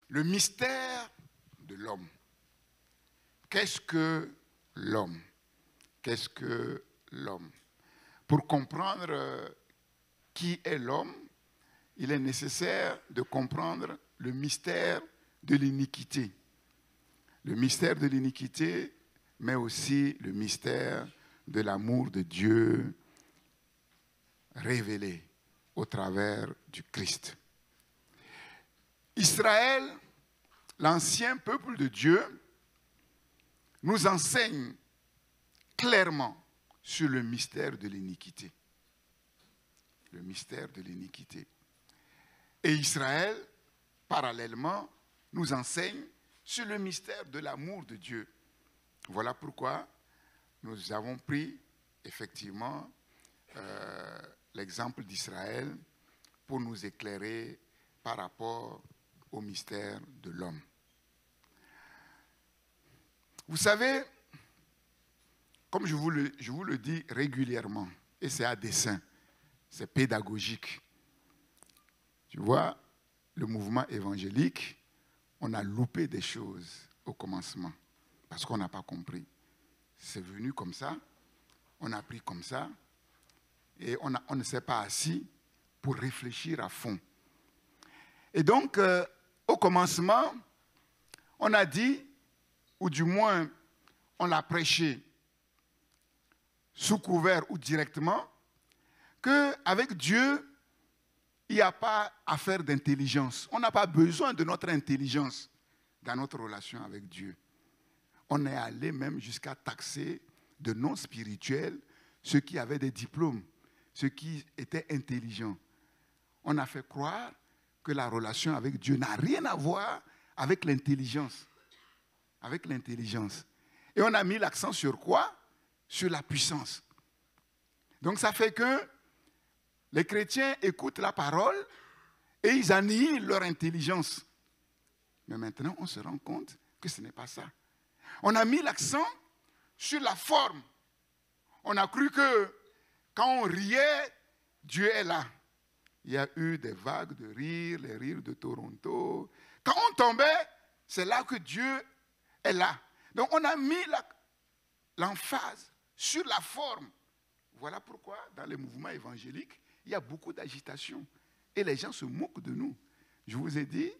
Le mystère de l'homme. Qu'est-ce que l'homme? Qu'est-ce que l'homme? Pour comprendre qui est l'homme, il est nécessaire de comprendre le mystère de l'iniquité. Le mystère de l'iniquité, mais aussi le mystère de l'amour de Dieu révélé au travers du Christ. Israël, l'ancien peuple de Dieu, nous enseigne clairement sur le mystère de l'iniquité. Le mystère de l'iniquité. Et Israël, parallèlement, nous enseigne sur le mystère de l'amour de Dieu. Voilà pourquoi nous avons pris effectivement l'exemple d'Israël pour nous éclairer par rapport au mystère de l'homme. Vous savez, comme je vous le dis régulièrement, et c'est à dessein, c'est pédagogique. Tu vois, le mouvement évangélique, on a loupé des choses au commencement, parce qu'on n'a pas compris. C'est venu comme ça, on a pris comme ça, et on ne s'est pas assis pour réfléchir à fond. Et donc, au commencement, on a dit, ou du moins, on l'a prêché, sous couvert ou directement, qu'avec Dieu, il n'y a pas affaire d'intelligence. On n'a pas besoin de notre intelligence dans notre relation avec Dieu. On est allé même jusqu'à taxer de non spirituels ceux qui avaient des diplômes, ceux qui étaient intelligents. On a fait croire que la relation avec Dieu n'a rien à voir avec l'intelligence. Avec l'intelligence. Et on a mis l'accent sur quoi? Sur la puissance. Donc ça fait que les chrétiens écoutent la parole et ils annihilent leur intelligence. Mais maintenant, on se rend compte que ce n'est pas ça. On a mis l'accent sur la forme. On a cru que quand on riait, Dieu est là. Il y a eu des vagues de rire, les rires de Toronto. Quand on tombait, c'est là que Dieu est là. Donc on a mis l'emphase sur la forme. Voilà pourquoi dans les mouvements évangéliques, il y a beaucoup d'agitation. Et les gens se moquent de nous. Je vous ai dit,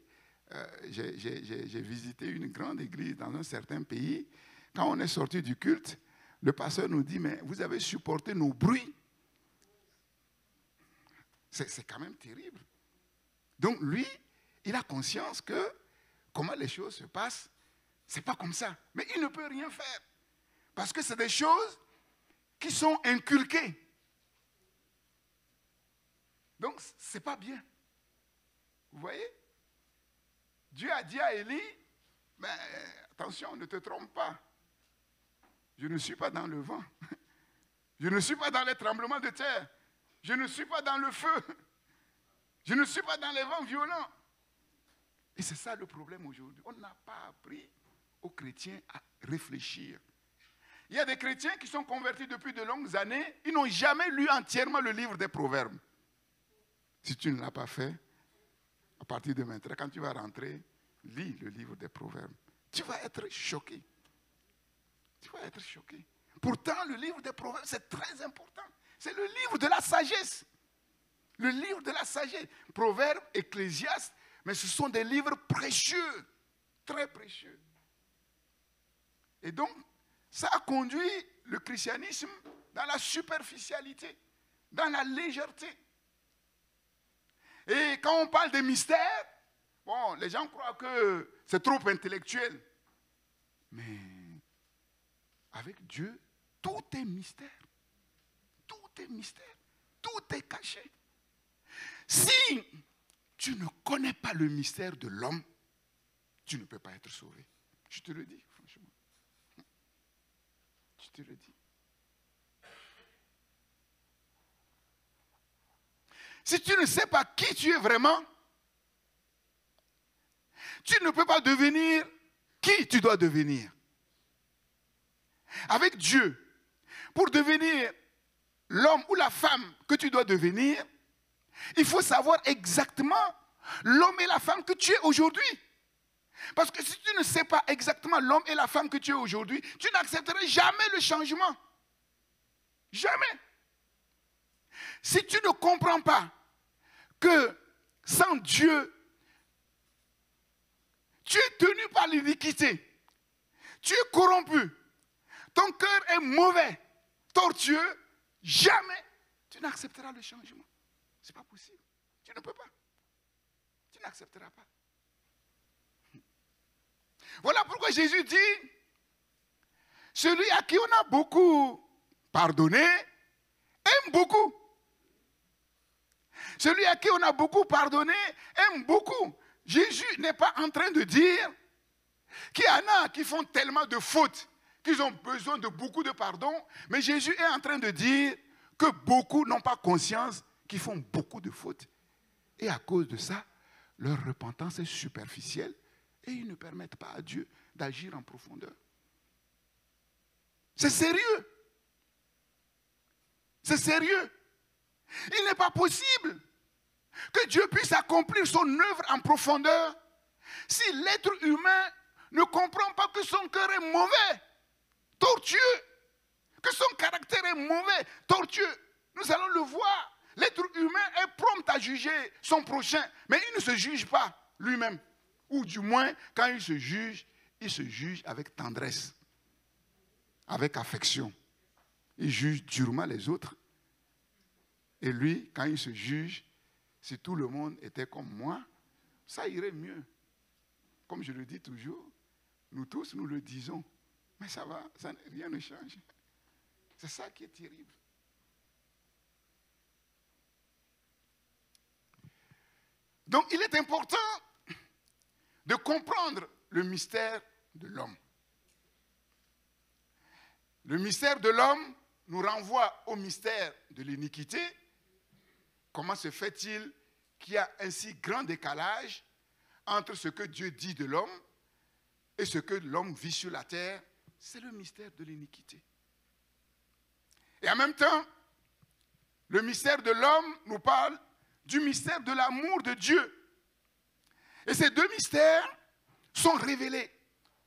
j'ai visité une grande église dans un certain pays. Quand on est sorti du culte, le pasteur nous dit, mais vous avez supporté nos bruits. C'est quand même terrible. Donc lui, il a conscience que comment les choses se passent, c'est pas comme ça. Mais il ne peut rien faire. Parce que c'est des choses qui sont inculquées. Donc, c'est pas bien. Vous voyez? Dieu a dit à Élie, mais attention, ne te trompe pas. Je ne suis pas dans le vent. Je ne suis pas dans les tremblements de terre. Je ne suis pas dans le feu. Je ne suis pas dans les vents violents. Et c'est ça le problème aujourd'hui. On n'a pas appris aux chrétiens à réfléchir. Il y a des chrétiens qui sont convertis depuis de longues années, ils n'ont jamais lu entièrement le livre des Proverbes. Si tu ne l'as pas fait, à partir de maintenant, quand tu vas rentrer, lis le livre des Proverbes. Tu vas être choqué. Tu vas être choqué. Pourtant, le livre des Proverbes, c'est très important. C'est le livre de la sagesse. Le livre de la sagesse. Proverbes, Ecclésiaste, mais ce sont des livres précieux, très précieux. Et donc, ça a conduit le christianisme dans la superficialité, dans la légèreté. Et quand on parle des mystères, bon, les gens croient que c'est trop intellectuel. Mais avec Dieu, tout est mystère. Tout est mystère. Tout est caché. Si tu ne connais pas le mystère de l'homme, tu ne peux pas être sauvé. Je te le dis, franchement. Je te le dis. Si tu ne sais pas qui tu es vraiment, tu ne peux pas devenir qui tu dois devenir. Avec Dieu, pour devenir l'homme ou la femme que tu dois devenir, il faut savoir exactement l'homme et la femme que tu es aujourd'hui. Parce que si tu ne sais pas exactement l'homme et la femme que tu es aujourd'hui, tu n'accepteras jamais le changement. Jamais. Si tu ne comprends pas que sans Dieu, tu es tenu par l'iniquité, tu es corrompu, ton cœur est mauvais, tortueux, jamais tu n'accepteras le changement. Ce n'est pas possible. Tu ne peux pas. Tu n'accepteras pas. Voilà pourquoi Jésus dit, celui à qui on a beaucoup pardonné, aime beaucoup. Celui à qui on a beaucoup pardonné, aime beaucoup. Jésus n'est pas en train de dire qu'il y en a qui font tellement de fautes qu'ils ont besoin de beaucoup de pardon, mais Jésus est en train de dire que beaucoup n'ont pas conscience qu'ils font beaucoup de fautes. Et à cause de ça, leur repentance est superficielle et ils ne permettent pas à Dieu d'agir en profondeur. C'est sérieux. C'est sérieux. Il n'est pas possible que Dieu puisse accomplir son œuvre en profondeur si l'être humain ne comprend pas que son cœur est mauvais, tortueux, que son caractère est mauvais, tortueux. Nous allons le voir. L'être humain est prompt à juger son prochain, mais il ne se juge pas lui-même. Ou du moins, quand il se juge avec tendresse, avec affection. Il juge durement les autres. Et lui, quand il se juge, si tout le monde était comme moi, ça irait mieux. Comme je le dis toujours, nous tous, nous le disons. Mais ça va, rien ne change. C'est ça qui est terrible. Donc, il est important de comprendre le mystère de l'homme. Le mystère de l'homme nous renvoie au mystère de l'iniquité. Comment se fait-il qu'il y a un si grand décalage entre ce que Dieu dit de l'homme et ce que l'homme vit sur la terre? C'est le mystère de l'iniquité. Et en même temps, le mystère de l'homme nous parle du mystère de l'amour de Dieu. Et ces deux mystères sont révélés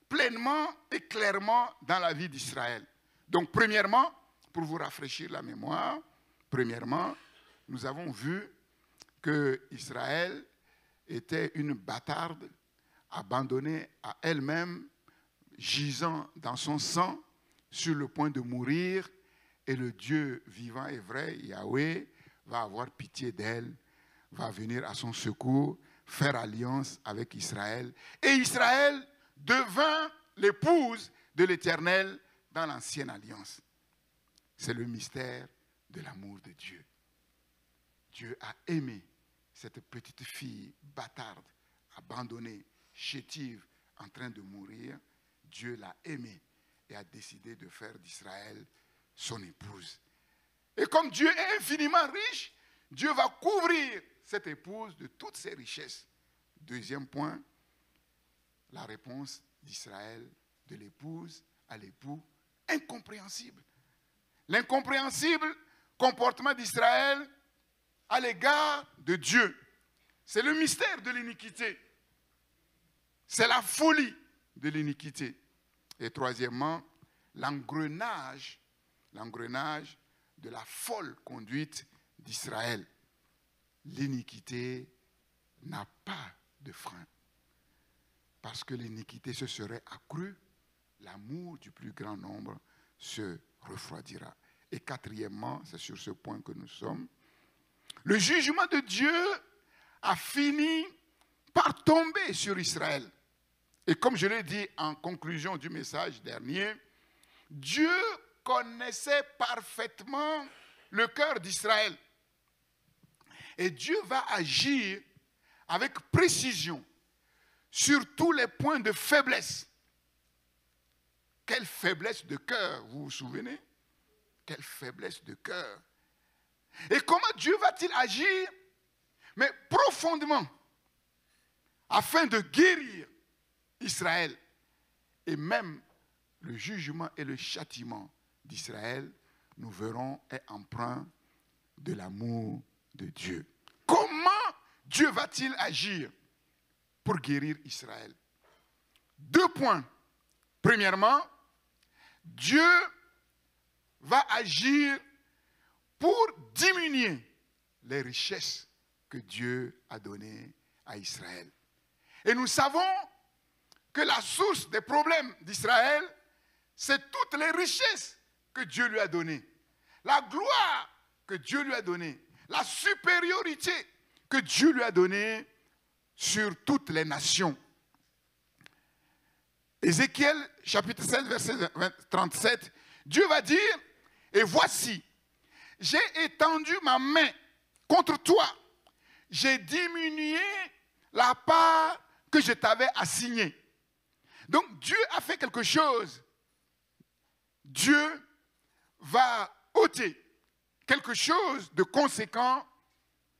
pleinement et clairement dans la vie d'Israël. Donc, premièrement, pour vous rafraîchir la mémoire, premièrement, nous avons vu que Israël était une bâtarde abandonnée à elle-même, gisant dans son sang, sur le point de mourir, et le Dieu vivant et vrai, Yahweh, va avoir pitié d'elle, va venir à son secours, faire alliance avec Israël. Et Israël devint l'épouse de l'Éternel dans l'ancienne alliance. C'est le mystère de l'amour de Dieu. Dieu a aimé cette petite fille bâtarde, abandonnée, chétive, en train de mourir. Dieu l'a aimée et a décidé de faire d'Israël son épouse. Et comme Dieu est infiniment riche, Dieu va couvrir cette épouse de toutes ses richesses. Deuxième point, la réponse d'Israël, de l'épouse à l'époux, incompréhensible. L'incompréhensible comportement d'Israël à l'égard de Dieu. C'est le mystère de l'iniquité. C'est la folie de l'iniquité. Et troisièmement, l'engrenage de la folle conduite d'Israël. L'iniquité n'a pas de frein. Parce que l'iniquité se serait accrue, l'amour du plus grand nombre se refroidira. Et quatrièmement, c'est sur ce point que nous sommes, le jugement de Dieu a fini par tomber sur Israël. Et comme je l'ai dit en conclusion du message dernier, Dieu connaissait parfaitement le cœur d'Israël. Et Dieu va agir avec précision sur tous les points de faiblesse. Quelle faiblesse de cœur, vous vous souvenez? Quelle faiblesse de cœur. Et comment Dieu va-t-il agir? Mais profondément, afin de guérir Israël. Et même le jugement et le châtiment d'Israël, nous verrons, est empreint de l'amour de Dieu. Comment Dieu va-t-il agir pour guérir Israël? 2 points. Premièrement, Dieu va agir pour diminuer les richesses que Dieu a données à Israël. Et nous savons que la source des problèmes d'Israël, c'est toutes les richesses que Dieu lui a données. La gloire que Dieu lui a donnée. La supériorité que Dieu lui a donnée sur toutes les nations. Ézéchiel, chapitre 16, verset 37, Dieu va dire, « Et voici, j'ai étendu ma main contre toi. J'ai diminué la part que je t'avais assignée. » Donc Dieu a fait quelque chose. Dieu va ôter quelque chose de conséquent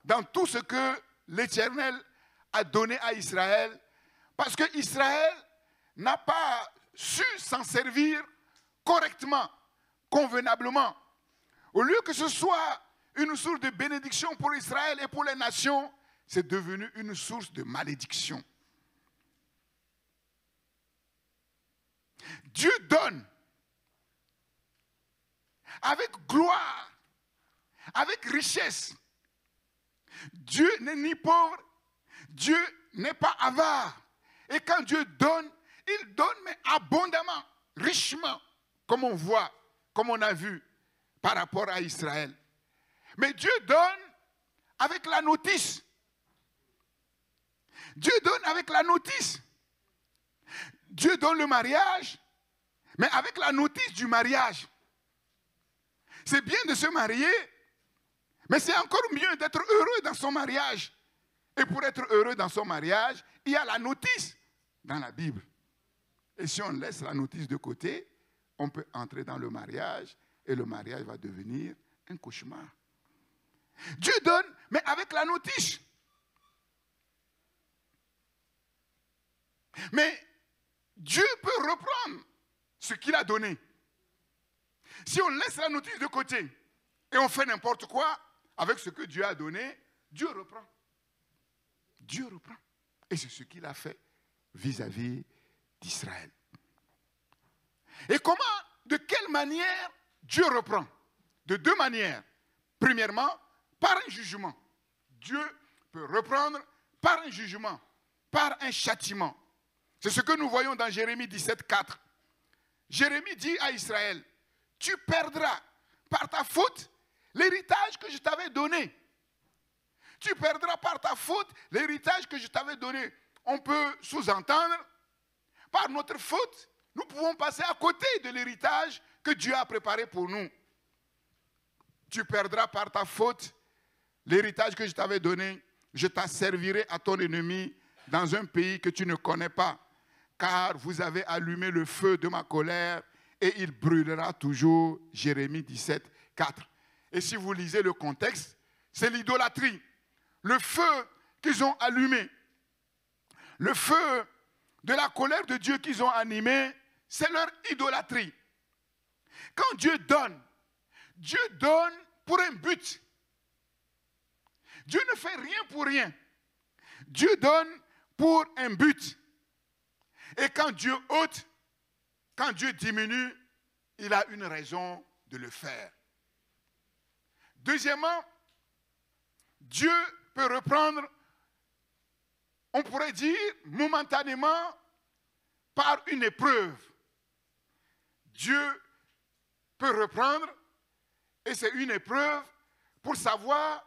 dans tout ce que l'Éternel a donné à Israël. Parce que Israël n'a pas su s'en servir correctement, convenablement. Au lieu que ce soit une source de bénédiction pour Israël et pour les nations, c'est devenu une source de malédiction. Dieu donne avec gloire, avec richesse. Dieu n'est ni pauvre, Dieu n'est pas avare. Et quand Dieu donne, il donne mais abondamment, richement, comme on voit, comme on a vu par rapport à Israël. Mais Dieu donne avec la notice. Dieu donne avec la notice. Dieu donne le mariage, mais avec la notice du mariage. C'est bien de se marier, mais c'est encore mieux d'être heureux dans son mariage. Et pour être heureux dans son mariage, il y a la notice dans la Bible. Et si on laisse la notice de côté, on peut entrer dans le mariage et le mariage va devenir un cauchemar. Dieu donne, mais avec la notice. Mais Dieu peut reprendre ce qu'il a donné. Si on laisse la notice de côté et on fait n'importe quoi avec ce que Dieu a donné, Dieu reprend. Dieu reprend. Et c'est ce qu'il a fait vis-à-vis d'Israël. Et comment, de quelle manière Dieu reprend? De 2 manières. Premièrement, par un jugement. Dieu peut reprendre par un jugement, par un châtiment. C'est ce que nous voyons dans Jérémie 17, 4. Jérémie dit à Israël, « Tu perdras par ta faute l'héritage que je t'avais donné. » Tu perdras par ta faute l'héritage que je t'avais donné. On peut sous-entendre, par notre faute, nous pouvons passer à côté de l'héritage que Dieu a préparé pour nous. Tu perdras par ta faute l'héritage que je t'avais donné. Je t'asservirai à ton ennemi dans un pays que tu ne connais pas. Car vous avez allumé le feu de ma colère et il brûlera toujours. Jérémie 17, 4. Et si vous lisez le contexte, c'est l'idolâtrie. Le feu qu'ils ont allumé, le feu de la colère de Dieu qu'ils ont animé, c'est leur idolâtrie. Quand Dieu donne pour un but. Dieu ne fait rien pour rien. Dieu donne pour un but. Et quand Dieu ôte, quand Dieu diminue, il a une raison de le faire. Deuxièmement, Dieu peut reprendre, on pourrait dire, momentanément, par une épreuve. Dieu peut reprendre, et c'est une épreuve pour savoir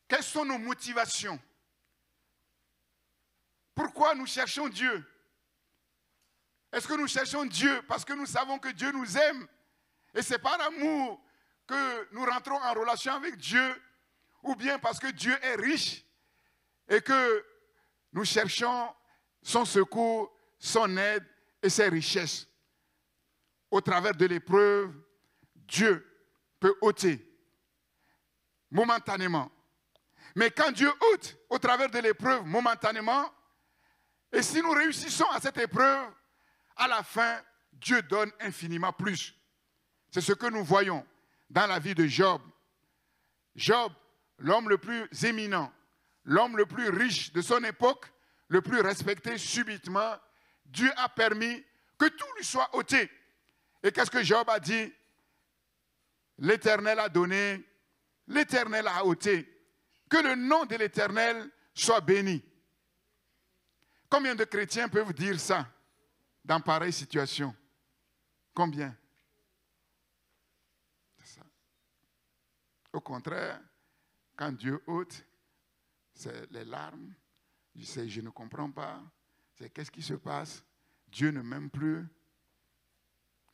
quelles sont nos motivations. Pourquoi nous cherchons Dieu? Est-ce que nous cherchons Dieu parce que nous savons que Dieu nous aime et c'est par amour que nous rentrons en relation avec Dieu, ou bien parce que Dieu est riche et que nous cherchons son secours, son aide et ses richesses? Au travers de l'épreuve, Dieu peut ôter momentanément. Mais quand Dieu ôte au travers de l'épreuve momentanément, et si nous réussissons à cette épreuve, à la fin, Dieu donne infiniment plus. C'est ce que nous voyons dans la vie de Job. Job, l'homme le plus éminent, l'homme le plus riche de son époque, le plus respecté, subitement, Dieu a permis que tout lui soit ôté. Et qu'est-ce que Job a dit? L'Éternel a donné, l'Éternel a ôté. Que le nom de l'Éternel soit béni. Combien de chrétiens peuvent dire ça dans pareille situation? Combien? C'est ça. Au contraire, quand Dieu ôte, c'est les larmes. Je ne comprends pas. C'est qu'est-ce qui se passe? Dieu ne m'aime plus.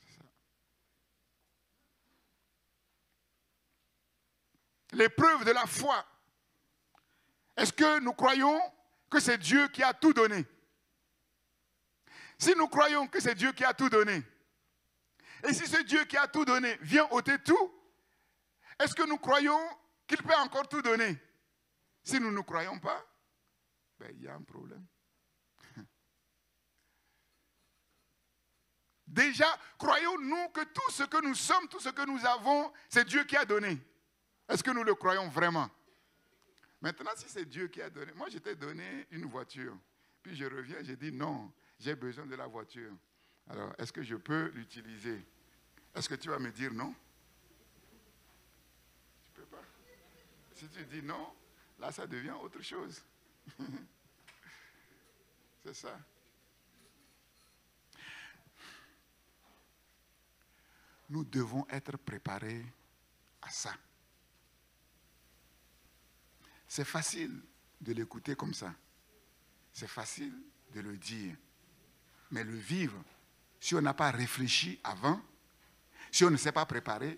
C'est ça. L'épreuve de la foi. Est-ce que nous croyons que c'est Dieu qui a tout donné? Si nous croyons que c'est Dieu qui a tout donné, et si c'est Dieu qui a tout donné vient ôter tout, est-ce que nous croyons qu'il peut encore tout donner? Si nous ne croyons pas, ben, il y a un problème. Déjà, croyons-nous que tout ce que nous sommes, tout ce que nous avons, c'est Dieu qui a donné? Est-ce que nous le croyons vraiment? Maintenant, si c'est Dieu qui a donné, moi je t'ai donné une voiture, puis je reviens, je dis non, j'ai besoin de la voiture. Alors, est-ce que je peux l'utiliser? Est-ce que tu vas me dire non? Tu ne peux pas. Si tu dis non, là ça devient autre chose. C'est ça. Nous devons être préparés à ça. C'est facile de l'écouter comme ça. C'est facile de le dire. Mais le vivre, si on n'a pas réfléchi avant, si on ne s'est pas préparé,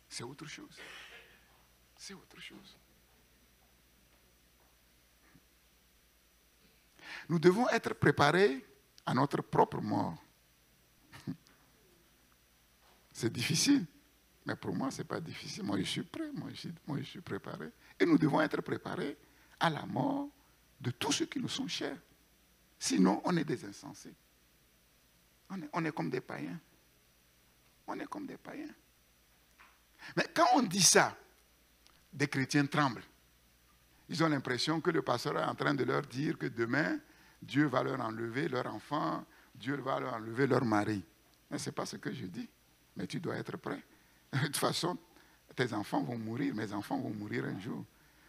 c'est autre chose. C'est autre chose. Nous devons être préparés à notre propre mort. C'est difficile, mais pour moi, ce n'est pas difficile. Moi, je suis prêt, moi, je suis préparé. Et nous devons être préparés à la mort de tous ceux qui nous sont chers. Sinon, on est des insensés. On est comme des païens. On est comme des païens. Mais quand on dit ça, des chrétiens tremblent. Ils ont l'impression que le pasteur est en train de leur dire que demain, Dieu va leur enlever leur enfant, Dieu va leur enlever leur mari. Mais ce n'est pas ce que je dis. Mais tu dois être prêt. De toute façon, tes enfants vont mourir, mes enfants vont mourir un jour.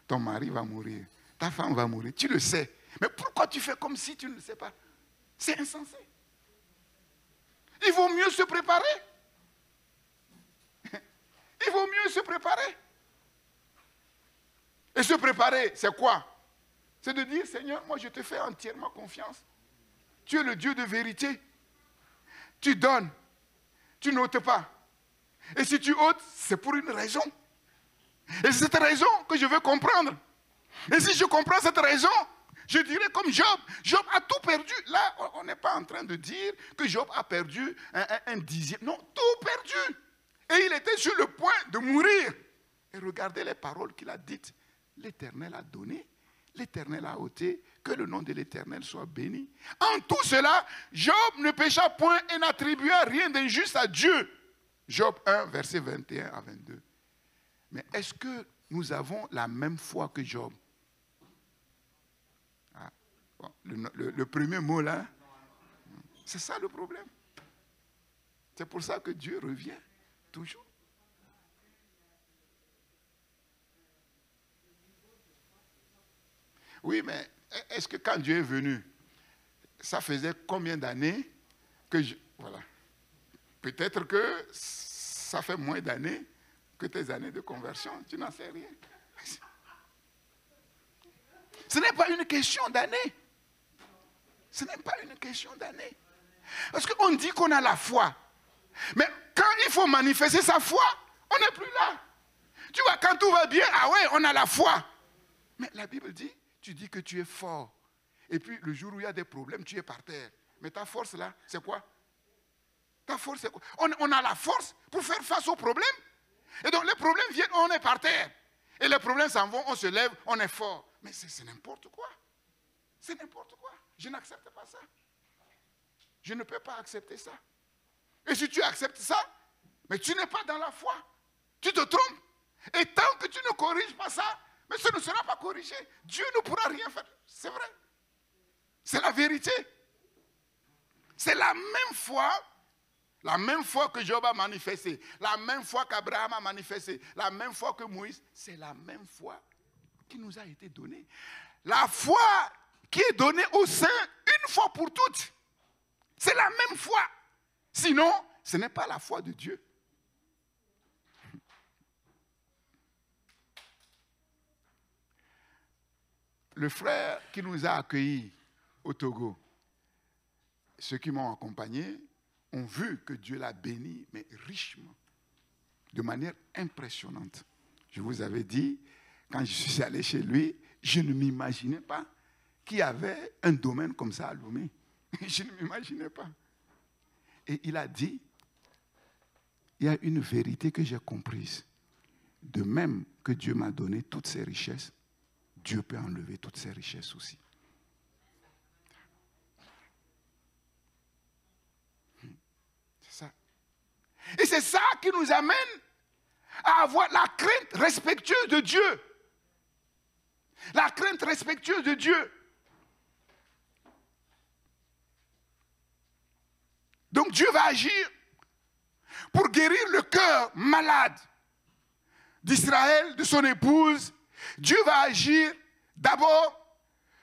Ton mari va mourir, ta femme va mourir. Tu le sais. Mais pourquoi tu fais comme si tu ne le sais pas? C'est insensé. Il vaut mieux se préparer. Il vaut mieux se préparer. Et se préparer, c'est quoi? C'est de dire, Seigneur, moi je te fais entièrement confiance. Tu es le Dieu de vérité. Tu donnes. Tu n'ôtes pas. Et si tu ôtes, c'est pour une raison. Et c'est cette raison que je veux comprendre. Et si je comprends cette raison, je dirais comme Job. Job a tout perdu. Là, on n'est pas en train de dire que Job a perdu un dixième. Non, tout perdu. Et il était sur le point de mourir. Et regardez les paroles qu'il a dites. L'Éternel a donné, l'Éternel a ôté, que le nom de l'Éternel soit béni. En tout cela, Job ne pécha point et n'attribua rien d'injuste à Dieu. Job 1, verset 21 à 22. Mais est-ce que nous avons la même foi que Job? Ah, bon, le premier mot là, c'est ça le problème. C'est pour ça que Dieu revient toujours. Oui, mais est-ce que quand Dieu est venu, ça faisait combien d'années que voilà. Peut-être que ça fait moins d'années que tes années de conversion. Tu n'en sais rien. Ce n'est pas une question d'années. Ce n'est pas une question d'années. Parce qu'on dit qu'on a la foi. Mais quand il faut manifester sa foi, on n'est plus là. Tu vois, quand tout va bien, ah ouais, on a la foi. Mais la Bible dit, tu dis que tu es fort. Et puis, le jour où il y a des problèmes, tu es par terre. Mais ta force là, c'est quoi? Ta force, c'est quoi? On a la force pour faire face aux problèmes. Et donc, les problèmes viennent, on est par terre. Et les problèmes s'en vont, on se lève, on est fort. Mais c'est n'importe quoi. C'est n'importe quoi. Je n'accepte pas ça. Je ne peux pas accepter ça. Et si tu acceptes ça, mais tu n'es pas dans la foi. Tu te trompes. Et tant que tu ne corriges pas ça, mais ce ne sera pas corrigé. Dieu ne pourra rien faire. C'est vrai. C'est la vérité. C'est la même foi que Job a manifesté, la même foi qu'Abraham a manifesté, la même foi que Moïse, c'est la même foi qui nous a été donnée. La foi qui est donnée aux saints une fois pour toutes. C'est la même foi. Sinon, ce n'est pas la foi de Dieu. Le frère qui nous a accueillis au Togo, ceux qui m'ont accompagné, ont vu que Dieu l'a béni, mais richement, de manière impressionnante. Je vous avais dit, quand je suis allé chez lui, je ne m'imaginais pas qu'il y avait un domaine comme ça à Lomé. Je ne m'imaginais pas. Et il a dit, il y a une vérité que j'ai comprise. De même que Dieu m'a donné toutes ces richesses, Dieu peut enlever toutes ces richesses aussi. C'est ça. Et c'est ça qui nous amène à avoir la crainte respectueuse de Dieu. La crainte respectueuse de Dieu. Donc Dieu va agir pour guérir le cœur malade d'Israël, de son épouse. Dieu va agir d'abord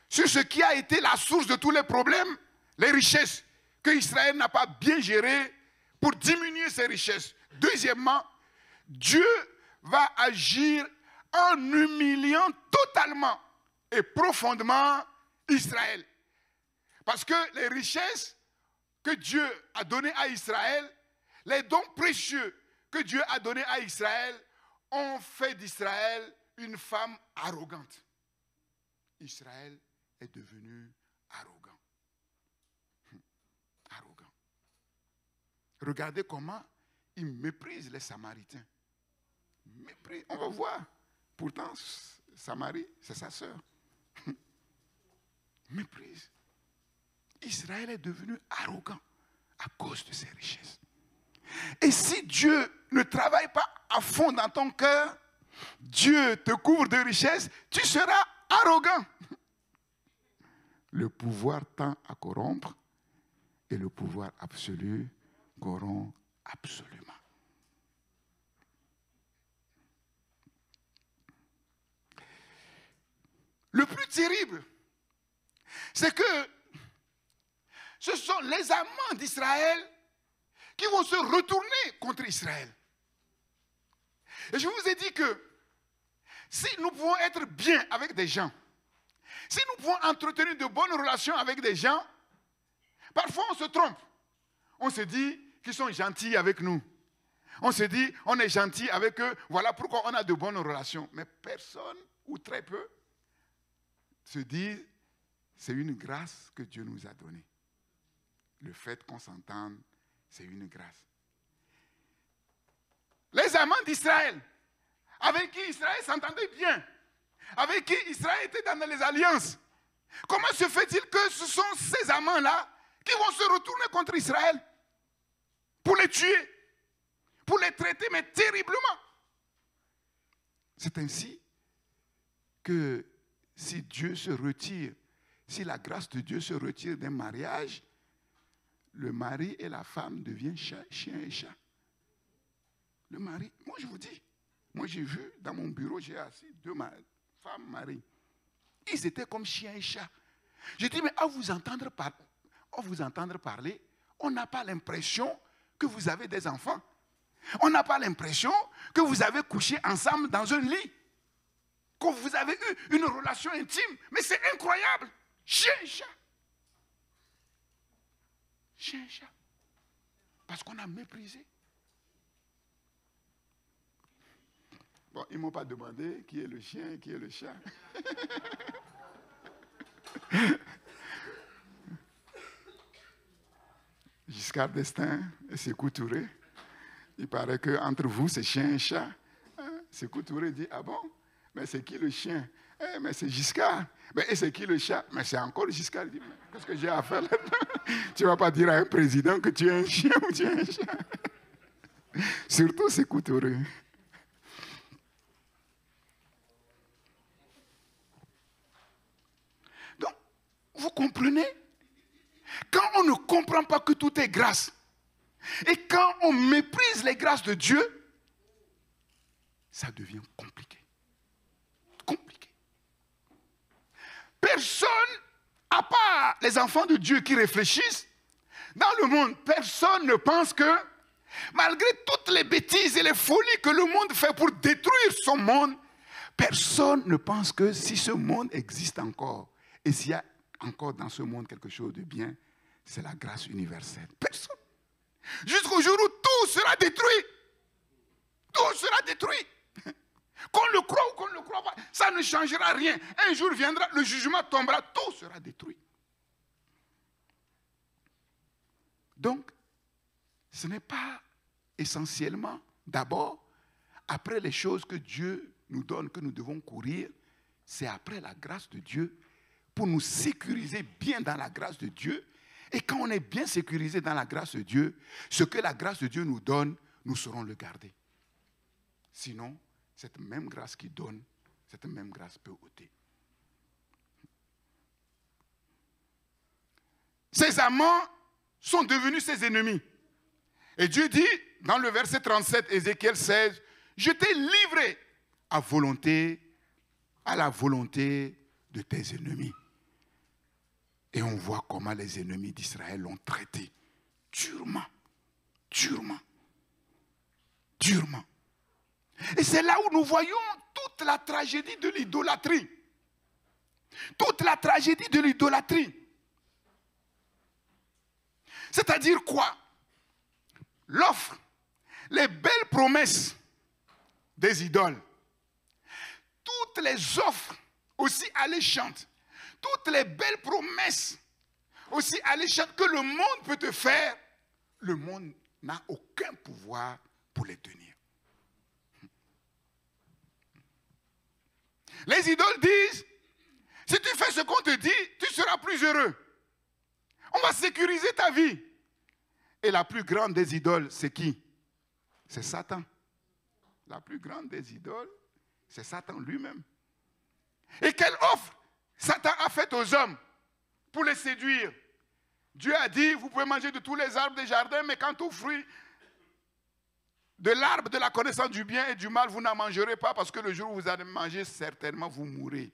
sur ce qui a été la source de tous les problèmes, les richesses que Israël n'a pas bien gérées pour diminuer ses richesses. Deuxièmement, Dieu va agir en humiliant totalement et profondément Israël. Parce que les richesses que Dieu a données à Israël, les dons précieux que Dieu a donnés à Israël, ont fait d'Israël une femme arrogante. Israël est devenu arrogant. Arrogant. Regardez comment il méprise les Samaritains. Méprise, on va voir. Pourtant, Samarie, c'est sa sœur. Méprise. Israël est devenu arrogant à cause de ses richesses. Et si Dieu ne travaille pas à fond dans ton cœur, Dieu te couvre de richesses, tu seras arrogant. Le pouvoir tend à corrompre et le pouvoir absolu corrompt absolument. Le plus terrible, c'est que ce sont les amants d'Israël qui vont se retourner contre Israël. Et je vous ai dit que si nous pouvons être bien avec des gens, si nous pouvons entretenir de bonnes relations avec des gens, parfois on se trompe. On se dit qu'ils sont gentils avec nous. On se dit, on est gentil avec eux, voilà pourquoi on a de bonnes relations. Mais personne, ou très peu, se dit, c'est une grâce que Dieu nous a donnée. Le fait qu'on s'entende, c'est une grâce. Les amants d'Israël, avec qui Israël s'entendait bien, avec qui Israël était dans les alliances, comment se fait-il que ce sont ces amants-là qui vont se retourner contre Israël pour les tuer, pour les traiter, mais terriblement? C'est ainsi que si Dieu se retire, si la grâce de Dieu se retire d'un mariage, le mari et la femme deviennent chien et chat. Le mari, moi je vous dis, moi j'ai vu dans mon bureau, j'ai assis deux femmes mariées. Ils étaient comme chien et chat. J'ai dit, mais à vous entendre parler, on n'a pas l'impression que vous avez des enfants. On n'a pas l'impression que vous avez couché ensemble dans un lit. Que vous avez eu une relation intime. Mais c'est incroyable. Chien et chat. Chien et chat. Parce qu'on a méprisé. Bon, ils ne m'ont pas demandé qui est le chien et qui est le chat. Giscard d'Estaing et Sékou Touré. Il paraît qu'entre vous, c'est chien et chat. Sékou Touré dit, ah bon? Mais c'est qui le chien? Mais c'est Giscard. Et c'est qui le chat? Mais c'est encore Giscard. Il dit, qu'est-ce que j'ai à faire là-dedans? Tu ne vas pas dire à un président que tu es un chien ou tu es un chat. Surtout Sékou Touré. Donc, vous comprenez? Quand on ne comprend pas que tout est grâce. Et quand on méprise les grâces de Dieu, ça devient compliqué. Compliqué. Personne, à part les enfants de Dieu qui réfléchissent, dans le monde, personne ne pense que, malgré toutes les bêtises et les folies que le monde fait pour détruire son monde, personne ne pense que si ce monde existe encore, et s'il y a encore dans ce monde quelque chose de bien, c'est la grâce universelle. Personne. Jusqu'au jour où tout sera détruit. Tout sera détruit. Qu'on le croit ou qu'on ne le croit pas, ça ne changera rien. Un jour viendra, le jugement tombera, tout sera détruit. Donc, ce n'est pas essentiellement, d'abord, après les choses que Dieu nous donne, que nous devons courir, c'est après la grâce de Dieu, pour nous sécuriser bien dans la grâce de Dieu. Et quand on est bien sécurisé dans la grâce de Dieu, ce que la grâce de Dieu nous donne, nous saurons le garder. Sinon, cette même grâce qui donne, cette même grâce peut ôter. Ses amants sont devenus ses ennemis. Et Dieu dit, dans le verset 37, Ézéchiel 16, « Je t'ai livré à la volonté de tes ennemis. » Et on voit comment les ennemis d'Israël l'ont traité durement, durement, durement. Et c'est là où nous voyons toute la tragédie de l'idolâtrie. Toute la tragédie de l'idolâtrie. C'est-à-dire quoi? L'offre, les belles promesses des idoles, toutes les offres aussi alléchantes, toutes les belles promesses aussi alléchantes que le monde peut te faire, le monde n'a aucun pouvoir pour les tenir. Les idoles disent, si tu fais ce qu'on te dit, tu seras plus heureux. On va sécuriser ta vie. Et la plus grande des idoles, c'est qui? C'est Satan. La plus grande des idoles, c'est Satan lui-même. Et quelle offre Satan a faite aux hommes pour les séduire? Dieu a dit, vous pouvez manger de tous les arbres des jardins, mais quant aux fruits de l'arbre de la connaissance du bien et du mal, vous n'en mangerez pas, parce que le jour où vous allez manger, certainement vous mourrez.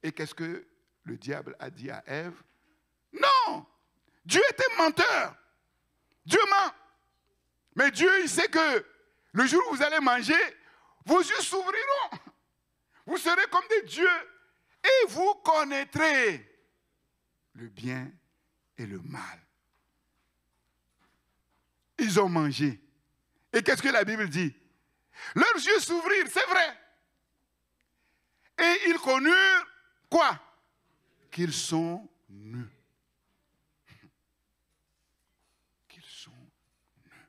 Et qu'est-ce que le diable a dit à Ève? Non! Dieu était menteur. Dieu ment. Mais Dieu, il sait que le jour où vous allez manger, vos yeux s'ouvriront. Vous serez comme des dieux et vous connaîtrez le bien et le mal. Ils ont mangé. Et qu'est-ce que la Bible dit? Leurs yeux s'ouvrirent, c'est vrai. Et ils connurent quoi? Qu'ils sont nus. Qu'ils sont nus.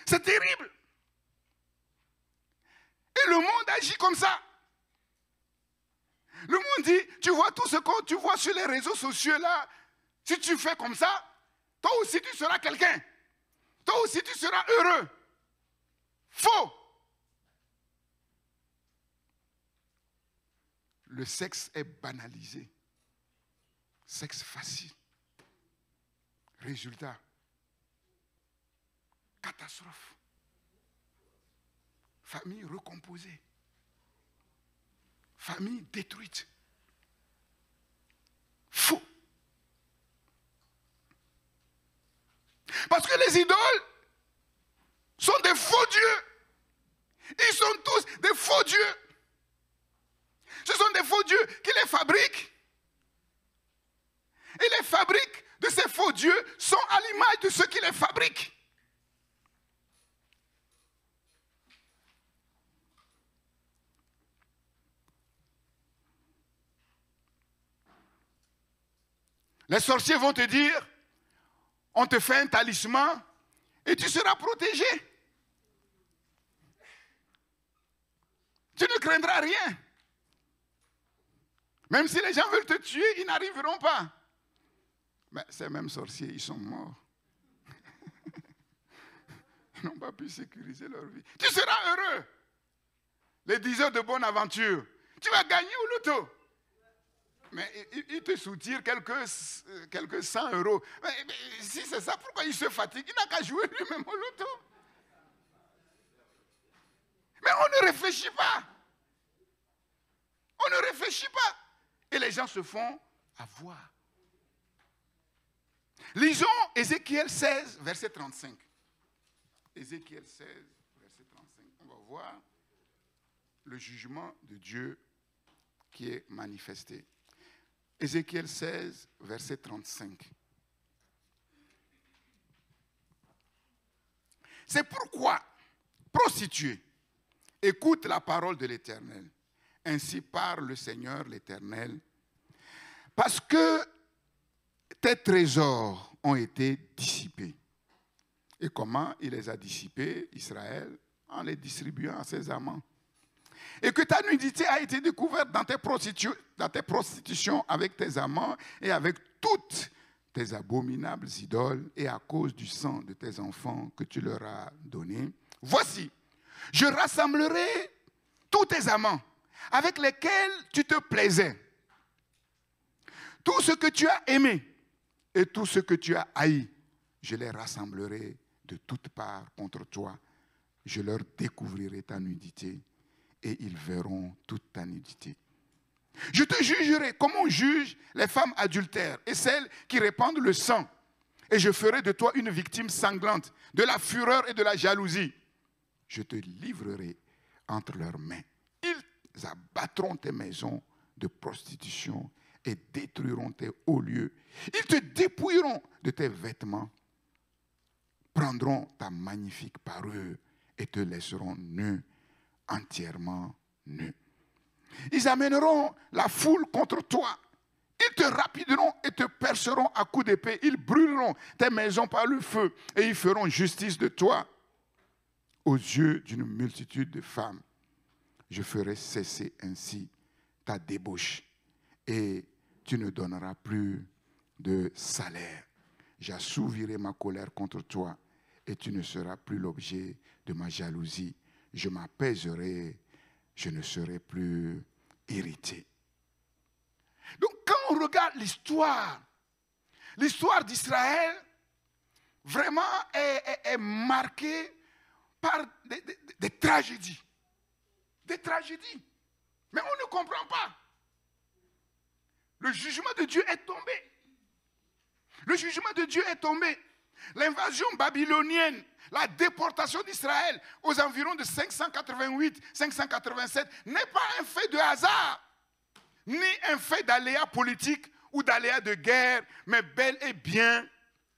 C'est terrible. Et le monde agit comme ça. Le monde dit, tu vois tout ce que tu vois sur les réseaux sociaux là, si tu fais comme ça, toi aussi tu seras quelqu'un. Toi aussi tu seras heureux. Faux. Le sexe est banalisé. Sexe facile. Résultat. Catastrophe. Famille recomposée. Famille détruite. Faux. Parce que les idoles sont des faux dieux. Ils sont tous des faux dieux. Ce sont des faux dieux qui les fabriquent. Et les fabriques de ces faux dieux sont à l'image de ceux qui les fabriquent. Les sorciers vont te dire, on te fait un talisman et tu seras protégé. Tu ne craindras rien. Même si les gens veulent te tuer, ils n'arriveront pas. Mais ces mêmes sorciers, ils sont morts. Ils n'ont pas pu sécuriser leur vie. Tu seras heureux. Les 10 heures de bonne aventure. Tu vas gagner au loto. Mais il te soutire quelques 100 euros. Mais si c'est ça, pourquoi il se fatigue? Il n'a qu'à jouer lui-même au loto. Mais on ne réfléchit pas. On ne réfléchit pas. Et les gens se font avoir. Lisons Ézéchiel 16, verset 35. Ézéchiel 16, verset 35. On va voir le jugement de Dieu qui est manifesté. Ézéchiel 16, verset 35. C'est pourquoi, prostituée, écoute la parole de l'Éternel. Ainsi parle le Seigneur l'Éternel. Parce que tes trésors ont été dissipés. Et comment il les a dissipés, Israël? En les distribuant à ses amants. Et que ta nudité a été découverte dans tes prostitutions avec tes amants et avec toutes tes abominables idoles et à cause du sang de tes enfants que tu leur as donné. Voici, je rassemblerai tous tes amants avec lesquels tu te plaisais. Tout ce que tu as aimé et tout ce que tu as haï, je les rassemblerai de toutes parts contre toi. Je leur découvrirai ta nudité et ils verront toute ta nudité. Je te jugerai comme on juge les femmes adultères et celles qui répandent le sang. Et je ferai de toi une victime sanglante, de la fureur et de la jalousie. Je te livrerai entre leurs mains. Ils abattront tes maisons de prostitution et détruiront tes hauts lieux. Ils te dépouilleront de tes vêtements, prendront ta magnifique parure et te laisseront nu, entièrement nu. Ils amèneront la foule contre toi. Ils te rapideront et te perceront à coups d'épée. Ils brûleront tes maisons par le feu et ils feront justice de toi. Aux yeux d'une multitude de femmes, je ferai cesser ainsi ta débauche et tu ne donneras plus de salaire. J'assouvirai ma colère contre toi et tu ne seras plus l'objet de ma jalousie. Je m'apaiserai, je ne serai plus irrité. Donc quand on regarde l'histoire d'Israël, vraiment est marquée par des tragédies. Des tragédies. Mais on ne comprend pas. Le jugement de Dieu est tombé. Le jugement de Dieu est tombé. L'invasion babylonienne, la déportation d'Israël aux environs de 588-587 n'est pas un fait de hasard, ni un fait d'aléa politique ou d'aléa de guerre, mais bel et bien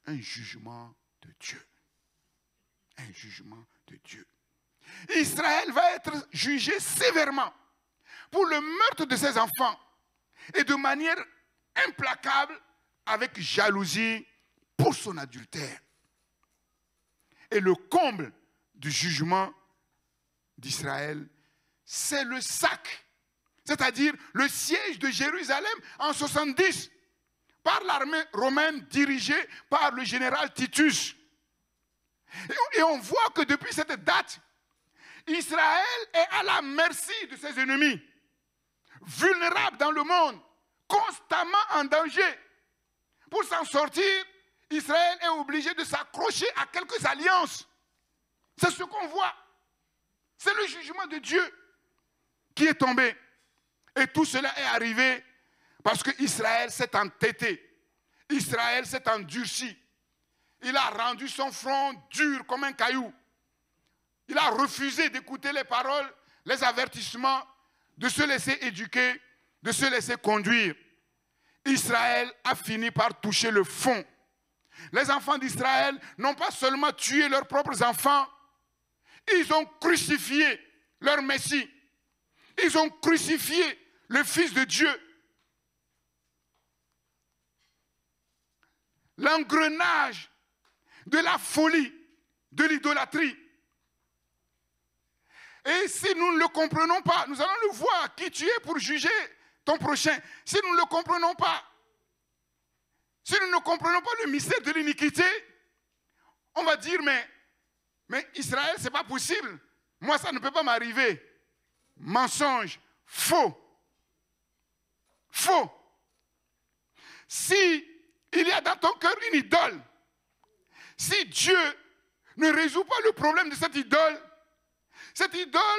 un jugement de Dieu. Un jugement de Dieu. Israël va être jugé sévèrement pour le meurtre de ses enfants et de manière implacable avec jalousie pour son adultère. Et le comble du jugement d'Israël, c'est le sac, c'est-à-dire le siège de Jérusalem en 70 par l'armée romaine dirigée par le général Titus. Et on voit que depuis cette date, Israël est à la merci de ses ennemis, vulnérable dans le monde, constamment en danger. Pour s'en sortir, Israël est obligé de s'accrocher à quelques alliances. C'est ce qu'on voit. C'est le jugement de Dieu qui est tombé. Et tout cela est arrivé parce qu'Israël s'est entêté. Israël s'est endurci. Il a rendu son front dur comme un caillou. Il a refusé d'écouter les paroles, les avertissements, de se laisser éduquer, de se laisser conduire. Israël a fini par toucher le fond. Les enfants d'Israël n'ont pas seulement tué leurs propres enfants, ils ont crucifié leur Messie. Ils ont crucifié le Fils de Dieu. L'engrenage de la folie, de l'idolâtrie. Et si nous ne le comprenons pas, nous allons le voir, qui tu es pour juger ton prochain. Si nous ne le comprenons pas, si nous ne comprenons pas le mystère de l'iniquité, on va dire, mais Israël, ce n'est pas possible. Moi, ça ne peut pas m'arriver. Mensonge, faux. Faux. si il y a dans ton cœur une idole, si Dieu ne résout pas le problème de cette idole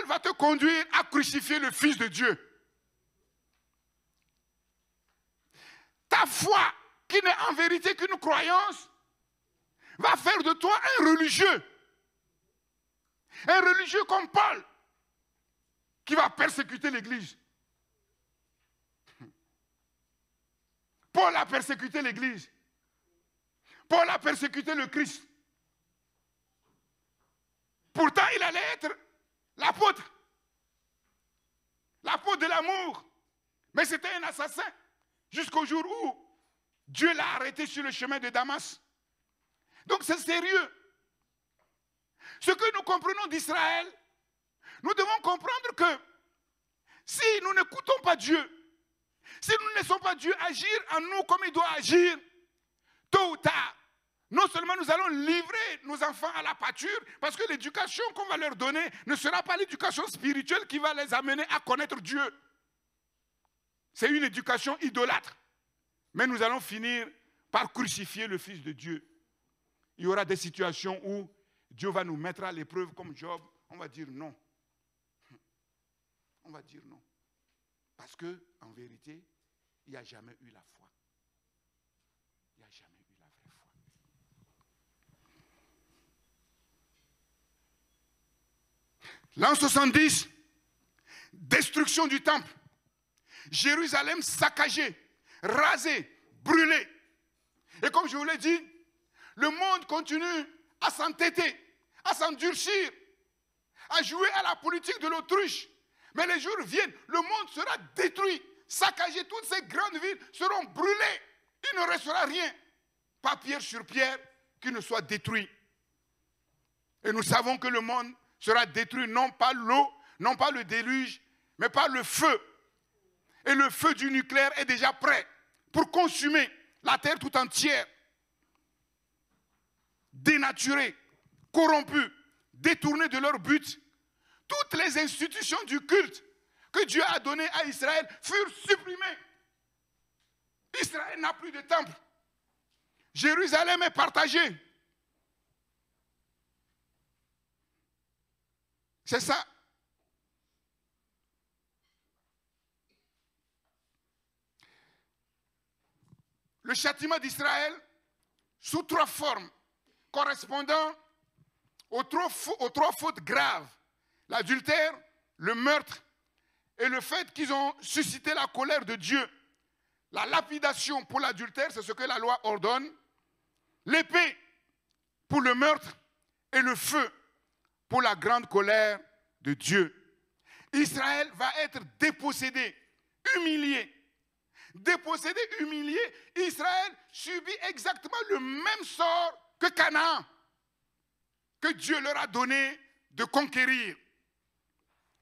va te conduire à crucifier le Fils de Dieu. Ta foi, qui n'est en vérité qu'une croyance, va faire de toi un religieux. Un religieux comme Paul, qui va persécuter l'Église. Paul a persécuté l'Église. Paul a persécuté le Christ. Pourtant, il allait être l'apôtre. L'apôtre de l'amour. Mais c'était un assassin. Jusqu'au jour où Dieu l'a arrêté sur le chemin de Damas. Donc c'est sérieux. Ce que nous comprenons d'Israël, nous devons comprendre que si nous n'écoutons pas Dieu, si nous ne laissons pas Dieu agir en nous comme il doit agir, tôt ou tard, non seulement nous allons livrer nos enfants à la pâture, parce que l'éducation qu'on va leur donner ne sera pas l'éducation spirituelle qui va les amener à connaître Dieu. C'est une éducation idolâtre. Mais nous allons finir par crucifier le Fils de Dieu. Il y aura des situations où Dieu va nous mettre à l'épreuve comme Job. On va dire non. On va dire non. Parce qu'en vérité, il n'y a jamais eu la foi. Il n'y a jamais eu la vraie foi. L'an 70, destruction du temple. Jérusalem saccagée, rasée, brûlée. Et comme je vous l'ai dit, le monde continue à s'entêter, à s'endurcir, à jouer à la politique de l'autruche. Mais les jours viennent, le monde sera détruit, saccagé, toutes ces grandes villes seront brûlées. Il ne restera rien, pas pierre sur pierre, qui ne soit détruit. Et nous savons que le monde sera détruit, non pas l'eau, non pas le déluge, mais par le feu. Et le feu du nucléaire est déjà prêt pour consumer la terre tout entière. Dénaturés, corrompus, détournés de leur but, toutes les institutions du culte que Dieu a données à Israël furent supprimées. Israël n'a plus de temple. Jérusalem est partagée. C'est ça. Le châtiment d'Israël, sous trois formes, correspondant aux trois fautes graves, l'adultère, le meurtre et le fait qu'ils ont suscité la colère de Dieu. La lapidation pour l'adultère, c'est ce que la loi ordonne, l'épée pour le meurtre et le feu pour la grande colère de Dieu. Israël va être dépossédé, humilié. Dépossédé, humilié, Israël subit exactement le même sort que Canaan, que Dieu leur a donné de conquérir.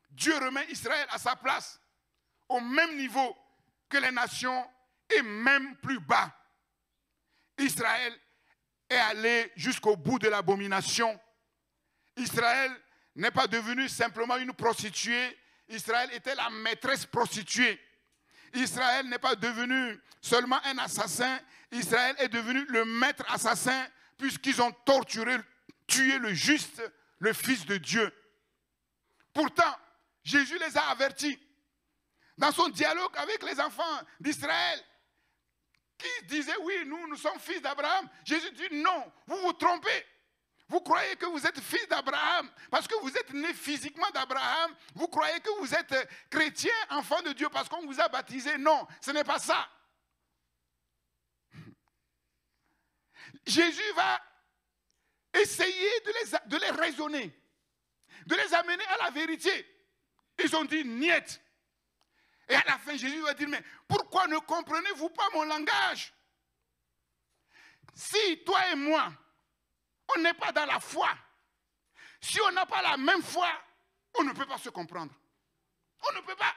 Dieu remet Israël à sa place, au même niveau que les nations et même plus bas. Israël est allé jusqu'au bout de l'abomination. Israël n'est pas devenu simplement une prostituée, Israël était la maîtresse prostituée. Israël n'est pas devenu seulement un assassin, Israël est devenu le maître assassin puisqu'ils ont torturé, tué le juste, le Fils de Dieu. Pourtant, Jésus les a avertis. Dans son dialogue avec les enfants d'Israël, qui disaient, oui, nous sommes fils d'Abraham, Jésus dit, non, vous vous trompez. Vous croyez que vous êtes fils d'Abraham parce que vous êtes né physiquement d'Abraham. Vous croyez que vous êtes chrétien, enfant de Dieu parce qu'on vous a baptisé. Non, ce n'est pas ça. Jésus va essayer de les raisonner, de les amener à la vérité. Ils ont dit niet. Et à la fin, Jésus va dire, mais pourquoi ne comprenez-vous pas mon langage? Si toi et moi, on n'est pas dans la foi. Si on n'a pas la même foi, on ne peut pas se comprendre. On ne peut pas.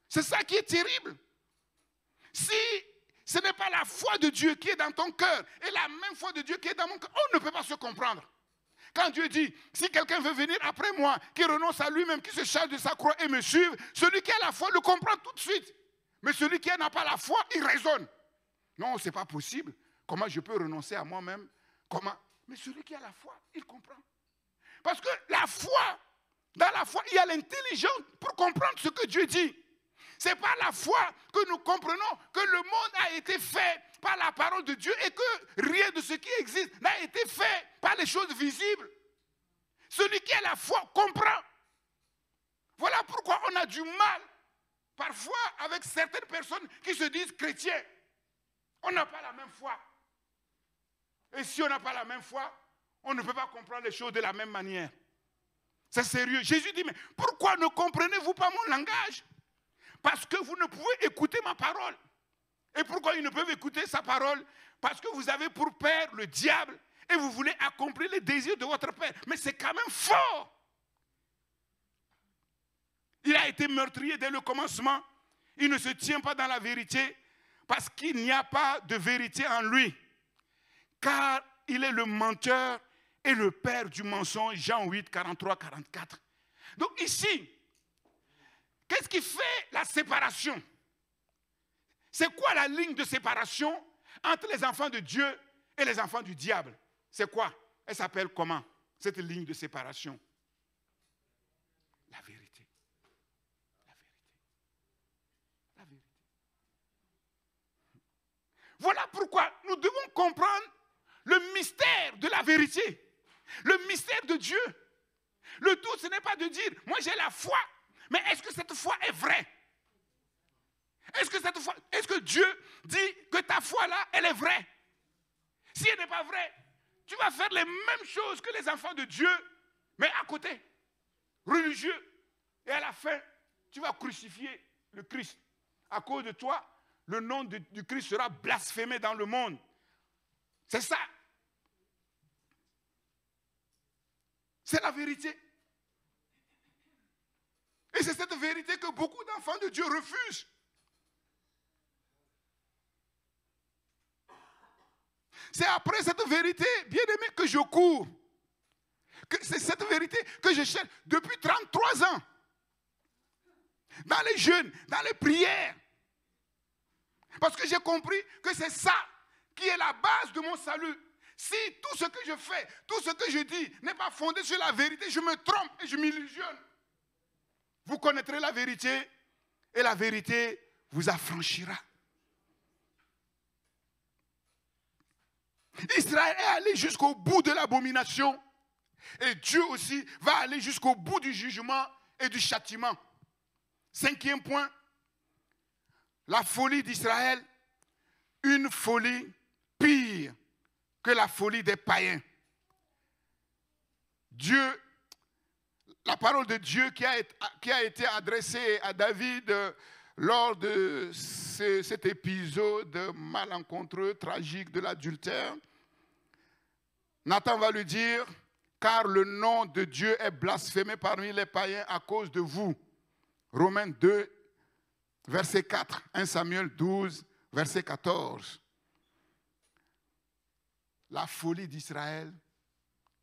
C'est ça qui est terrible. Si ce n'est pas la foi de Dieu qui est dans ton cœur et la même foi de Dieu qui est dans mon cœur, on ne peut pas se comprendre. Quand Dieu dit, si quelqu'un veut venir après moi, qui renonce à lui-même, qui se charge de sa croix et me suive, celui qui a la foi le comprend tout de suite. Mais celui qui n'a pas la foi, il raisonne. Non, ce n'est pas possible. Comment je peux renoncer à moi-même? Comment? Mais celui qui a la foi, il comprend. Parce que la foi, dans la foi, il y a l'intelligence pour comprendre ce que Dieu dit. Ce n'est pas la foi que nous comprenons que le monde a été fait par la parole de Dieu et que rien de ce qui existe n'a été fait par les choses visibles. Celui qui a la foi comprend. Voilà pourquoi on a du mal, parfois, avec certaines personnes qui se disent chrétiens. On n'a pas la même foi. Et si on n'a pas la même foi, on ne peut pas comprendre les choses de la même manière. C'est sérieux. Jésus dit, mais pourquoi ne comprenez-vous pas mon langage? Parce que vous ne pouvez écouter ma parole. Et pourquoi ils ne peuvent écouter sa parole? Parce que vous avez pour père le diable et vous voulez accomplir les désirs de votre père. Mais c'est quand même fort. Il a été meurtrier dès le commencement. Il ne se tient pas dans la vérité parce qu'il n'y a pas de vérité en lui. Car il est le menteur et le père du mensonge. Jean 8, 43, 44. Donc ici, qu'est-ce qui fait la séparation? C'est quoi la ligne de séparation entre les enfants de Dieu et les enfants du diable? C'est quoi? Elle s'appelle comment, cette ligne de séparation? La vérité. La vérité. La vérité. Voilà pourquoi nous devons comprendre le mystère de la vérité. Le mystère de Dieu. Le tout, ce n'est pas de dire, moi j'ai la foi, mais est-ce que cette foi est vraie? Est-ce que Dieu dit que ta foi là, elle est vraie? Si elle n'est pas vraie, tu vas faire les mêmes choses que les enfants de Dieu, mais à côté, religieux. Et à la fin, tu vas crucifier le Christ. À cause de toi, le nom du Christ sera blasphémé dans le monde. C'est ça. C'est la vérité. Et c'est cette vérité que beaucoup d'enfants de Dieu refusent. C'est après cette vérité, bien-aimé, que je cours. C'est cette vérité que je cherche depuis 33 ans. Dans les jeûnes, dans les prières. Parce que j'ai compris que c'est ça qui est la base de mon salut. Si tout ce que je fais, tout ce que je dis n'est pas fondé sur la vérité, je me trompe et je m'illusionne. Vous connaîtrez la vérité et la vérité vous affranchira. Israël est allé jusqu'au bout de l'abomination et Dieu aussi va aller jusqu'au bout du jugement et du châtiment. 5e point, la folie d'Israël, une folie pire que la folie des païens. Dieu, la parole de Dieu qui a été adressée à David lors de cet épisode malencontreux, tragique de l'adultère, Nathan va lui dire, car le nom de Dieu est blasphémé parmi les païens à cause de vous. Romains 2, verset 4, 1 Samuel 12, verset 14. La folie d'Israël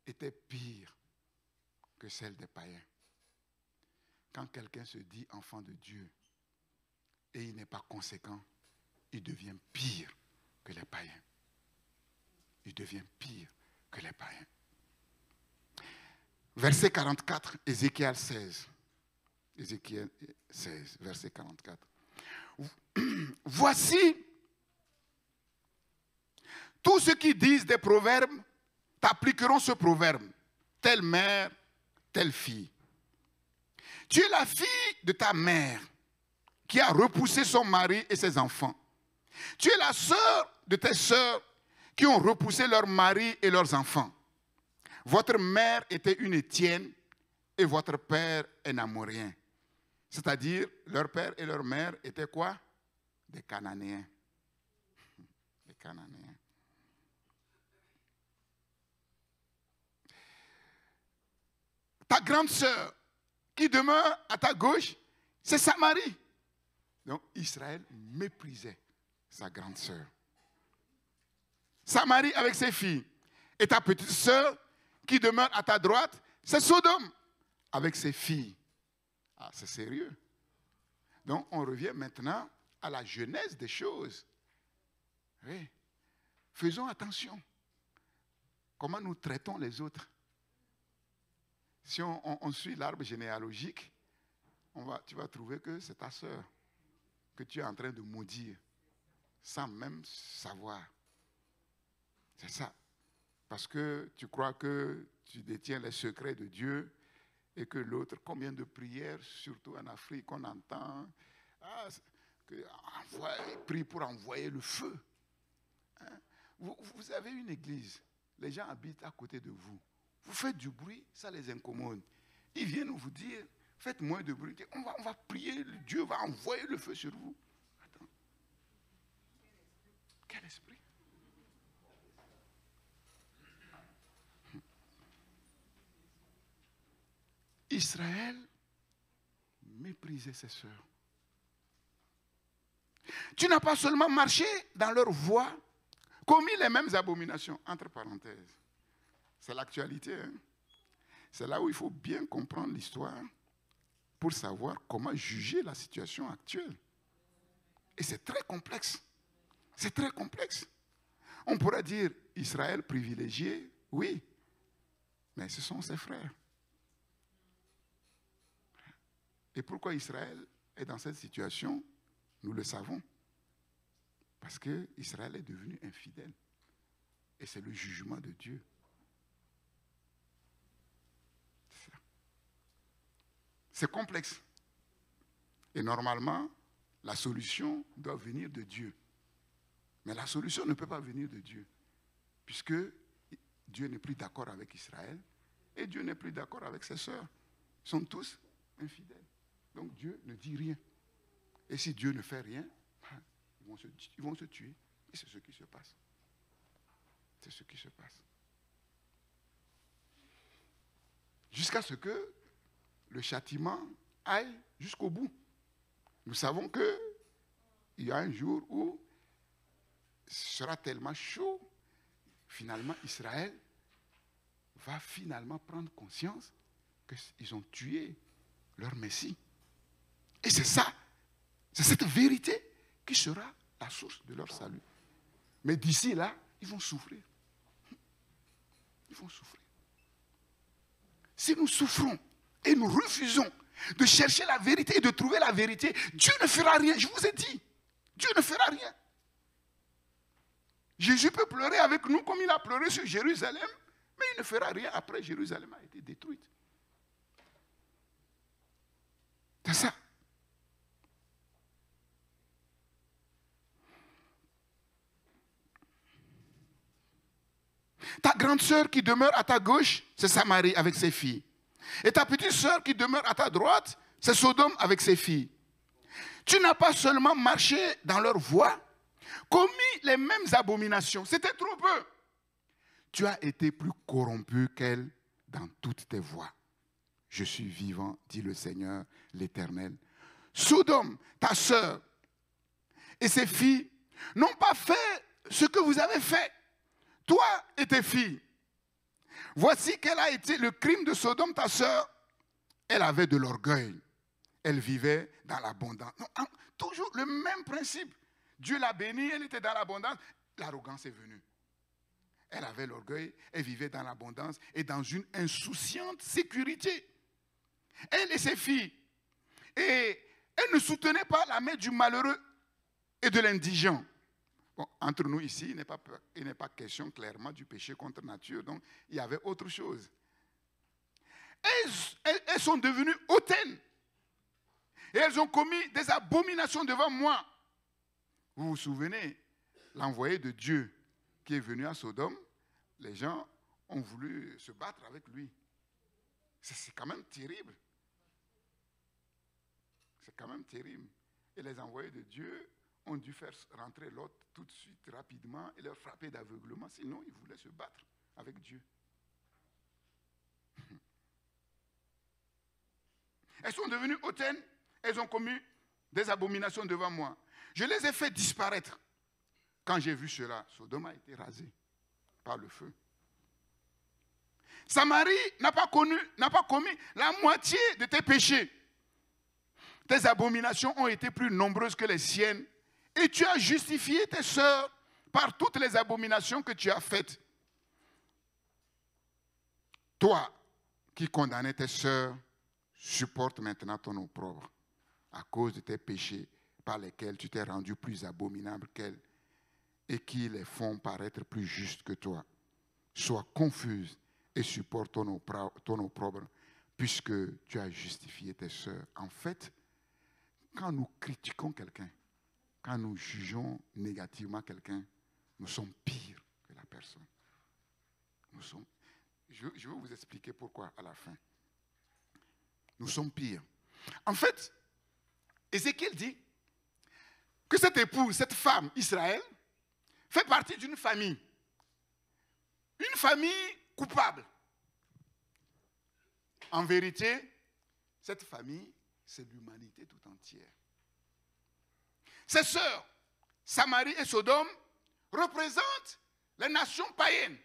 était pire que celle des païens. Quand quelqu'un se dit enfant de Dieu et il n'est pas conséquent, il devient pire que les païens. Il devient pire que les païens. Verset 44, Ézéchiel 16. Ézéchiel 16, verset 44. Voici, tous ceux qui disent des proverbes t'appliqueront ce proverbe. Telle mère, telle fille. Tu es la fille de ta mère qui a repoussé son mari et ses enfants. Tu es la sœur de tes sœurs qui ont repoussé leurs maris et leurs enfants. Votre mère était une Étienne et votre père un Amorien. C'est-à-dire, leur père et leur mère étaient quoi? Des Cananéens. Des Cananéens. Ta grande sœur qui demeure à ta gauche, c'est Samarie. Donc Israël méprisait sa grande sœur. Samarie avec ses filles. Et ta petite sœur qui demeure à ta droite, c'est Sodome avec ses filles. Ah, c'est sérieux. Donc on revient maintenant à la genèse des choses. Oui. Faisons attention. Comment nous traitons les autres? Si on suit l'arbre généalogique, tu vas trouver que c'est ta sœur que tu es en train de maudire sans même savoir. C'est ça. Parce que tu crois que tu détiens les secrets de Dieu et que l'autre, combien de prières, surtout en Afrique, on entend, prie pour envoyer le feu. Hein? Vous avez une église, les gens habitent à côté de vous. Vous faites du bruit, ça les incommode. Ils viennent vous dire, faites moins de bruit, on va prier, Dieu va envoyer le feu sur vous. Attends. Quel esprit? Israël méprisait ses sœurs. Tu n'as pas seulement marché dans leur voie, commis les mêmes abominations, entre parenthèses. C'est l'actualité. Hein? C'est là où il faut bien comprendre l'histoire pour savoir comment juger la situation actuelle. Et c'est très complexe. C'est très complexe. On pourrait dire Israël privilégié, oui, mais ce sont ses frères. Et pourquoi Israël est dans cette situation? Nous le savons. Parce qu'Israël est devenu infidèle. Et c'est le jugement de Dieu. C'est complexe. Et normalement, la solution doit venir de Dieu. Mais la solution ne peut pas venir de Dieu. Puisque Dieu n'est plus d'accord avec Israël. Et Dieu n'est plus d'accord avec ses sœurs. Ils sont tous infidèles. Donc Dieu ne dit rien. Et si Dieu ne fait rien, ils vont se tuer. Et c'est ce qui se passe. C'est ce qui se passe. Jusqu'à ce que le châtiment aille jusqu'au bout. Nous savons qu'il y a un jour où ce sera tellement chaud, finalement Israël va finalement prendre conscience qu'ils ont tué leur Messie. Et c'est ça, c'est cette vérité qui sera la source de leur salut. Mais d'ici là, ils vont souffrir. Ils vont souffrir. Si nous souffrons et nous refusons de chercher la vérité et de trouver la vérité, Dieu ne fera rien. Je vous ai dit, Dieu ne fera rien. Jésus peut pleurer avec nous comme il a pleuré sur Jérusalem, mais il ne fera rien après Jérusalem a été détruite. C'est ça. Ta grande sœur qui demeure à ta gauche, c'est Samarie avec ses filles. Et ta petite sœur qui demeure à ta droite, c'est Sodome avec ses filles. Tu n'as pas seulement marché dans leur voie, commis les mêmes abominations. C'était trop peu. Tu as été plus corrompu qu'elle dans toutes tes voies. Je suis vivant, dit le Seigneur, l'Éternel. Sodome, ta sœur et ses filles n'ont pas fait ce que vous avez fait. Toi et tes filles. Voici quel a été le crime de Sodome, ta sœur. Elle avait de l'orgueil. Elle vivait dans l'abondance. Toujours le même principe. Dieu l'a bénie, elle était dans l'abondance. L'arrogance est venue. Elle avait l'orgueil, elle vivait dans l'abondance et dans une insouciante sécurité. Elle et ses filles. Et elle ne soutenait pas la main du malheureux et de l'indigent. Bon, entre nous ici, il n'est pas question clairement du péché contre nature, donc il y avait autre chose. Elles sont devenues hautaines. Et elles ont commis des abominations devant moi. Vous vous souvenez, l'envoyé de Dieu qui est venu à Sodome, les gens ont voulu se battre avec lui. C'est quand même terrible. C'est quand même terrible. Et les envoyés de Dieu ont dû faire rentrer l'autre tout de suite, rapidement, et leur frapper d'aveuglement. Sinon, ils voulaient se battre avec Dieu. Elles sont devenues hautaines. Elles ont commis des abominations devant moi. Je les ai fait disparaître. Quand j'ai vu cela, Sodome a été rasé par le feu. Samarie n'a pas commis la moitié de tes péchés. Tes abominations ont été plus nombreuses que les siennes. Et tu as justifié tes sœurs par toutes les abominations que tu as faites. Toi qui condamnais tes sœurs, supporte maintenant ton opprobre à cause de tes péchés par lesquels tu t'es rendu plus abominable qu'elles et qui les font paraître plus justes que toi. Sois confuse et supporte ton opprobre puisque tu as justifié tes sœurs. En fait, quand nous critiquons quelqu'un, quand nous jugeons négativement quelqu'un, nous sommes pires que la personne. Je vais vous expliquer pourquoi à la fin. Nous sommes pires. En fait, Ézéchiel dit que cette épouse, cette femme, Israël, fait partie d'une famille. Une famille coupable. En vérité, cette famille, c'est l'humanité tout entière. Ses sœurs, Samarie et Sodome, représentent les nations païennes.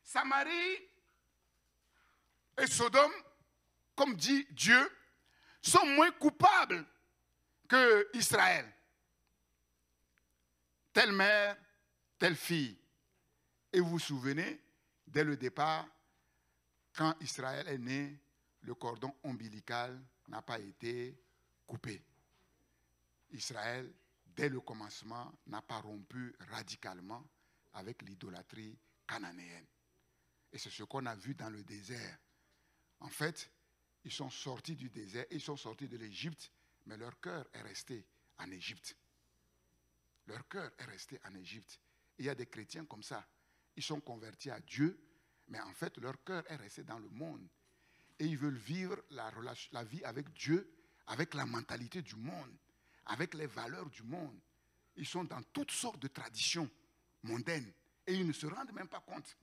Samarie et Sodome, comme dit Dieu, sont moins coupables que Israël. Telle mère, telle fille. Et vous vous souvenez, dès le départ, quand Israël est né, le cordon ombilical n'a pas été coupé. Israël, dès le commencement, n'a pas rompu radicalement avec l'idolâtrie cananéenne. Et c'est ce qu'on a vu dans le désert. En fait, ils sont sortis du désert, ils sont sortis de l'Égypte, mais leur cœur est resté en Égypte. Leur cœur est resté en Égypte. Il y a des chrétiens comme ça. Ils sont convertis à Dieu, mais en fait, leur cœur est resté dans le monde. Et ils veulent vivre la vie avec Dieu, avec la mentalité du monde, avec les valeurs du monde. Ils sont dans toutes sortes de traditions mondaines et ils ne se rendent même pas compte.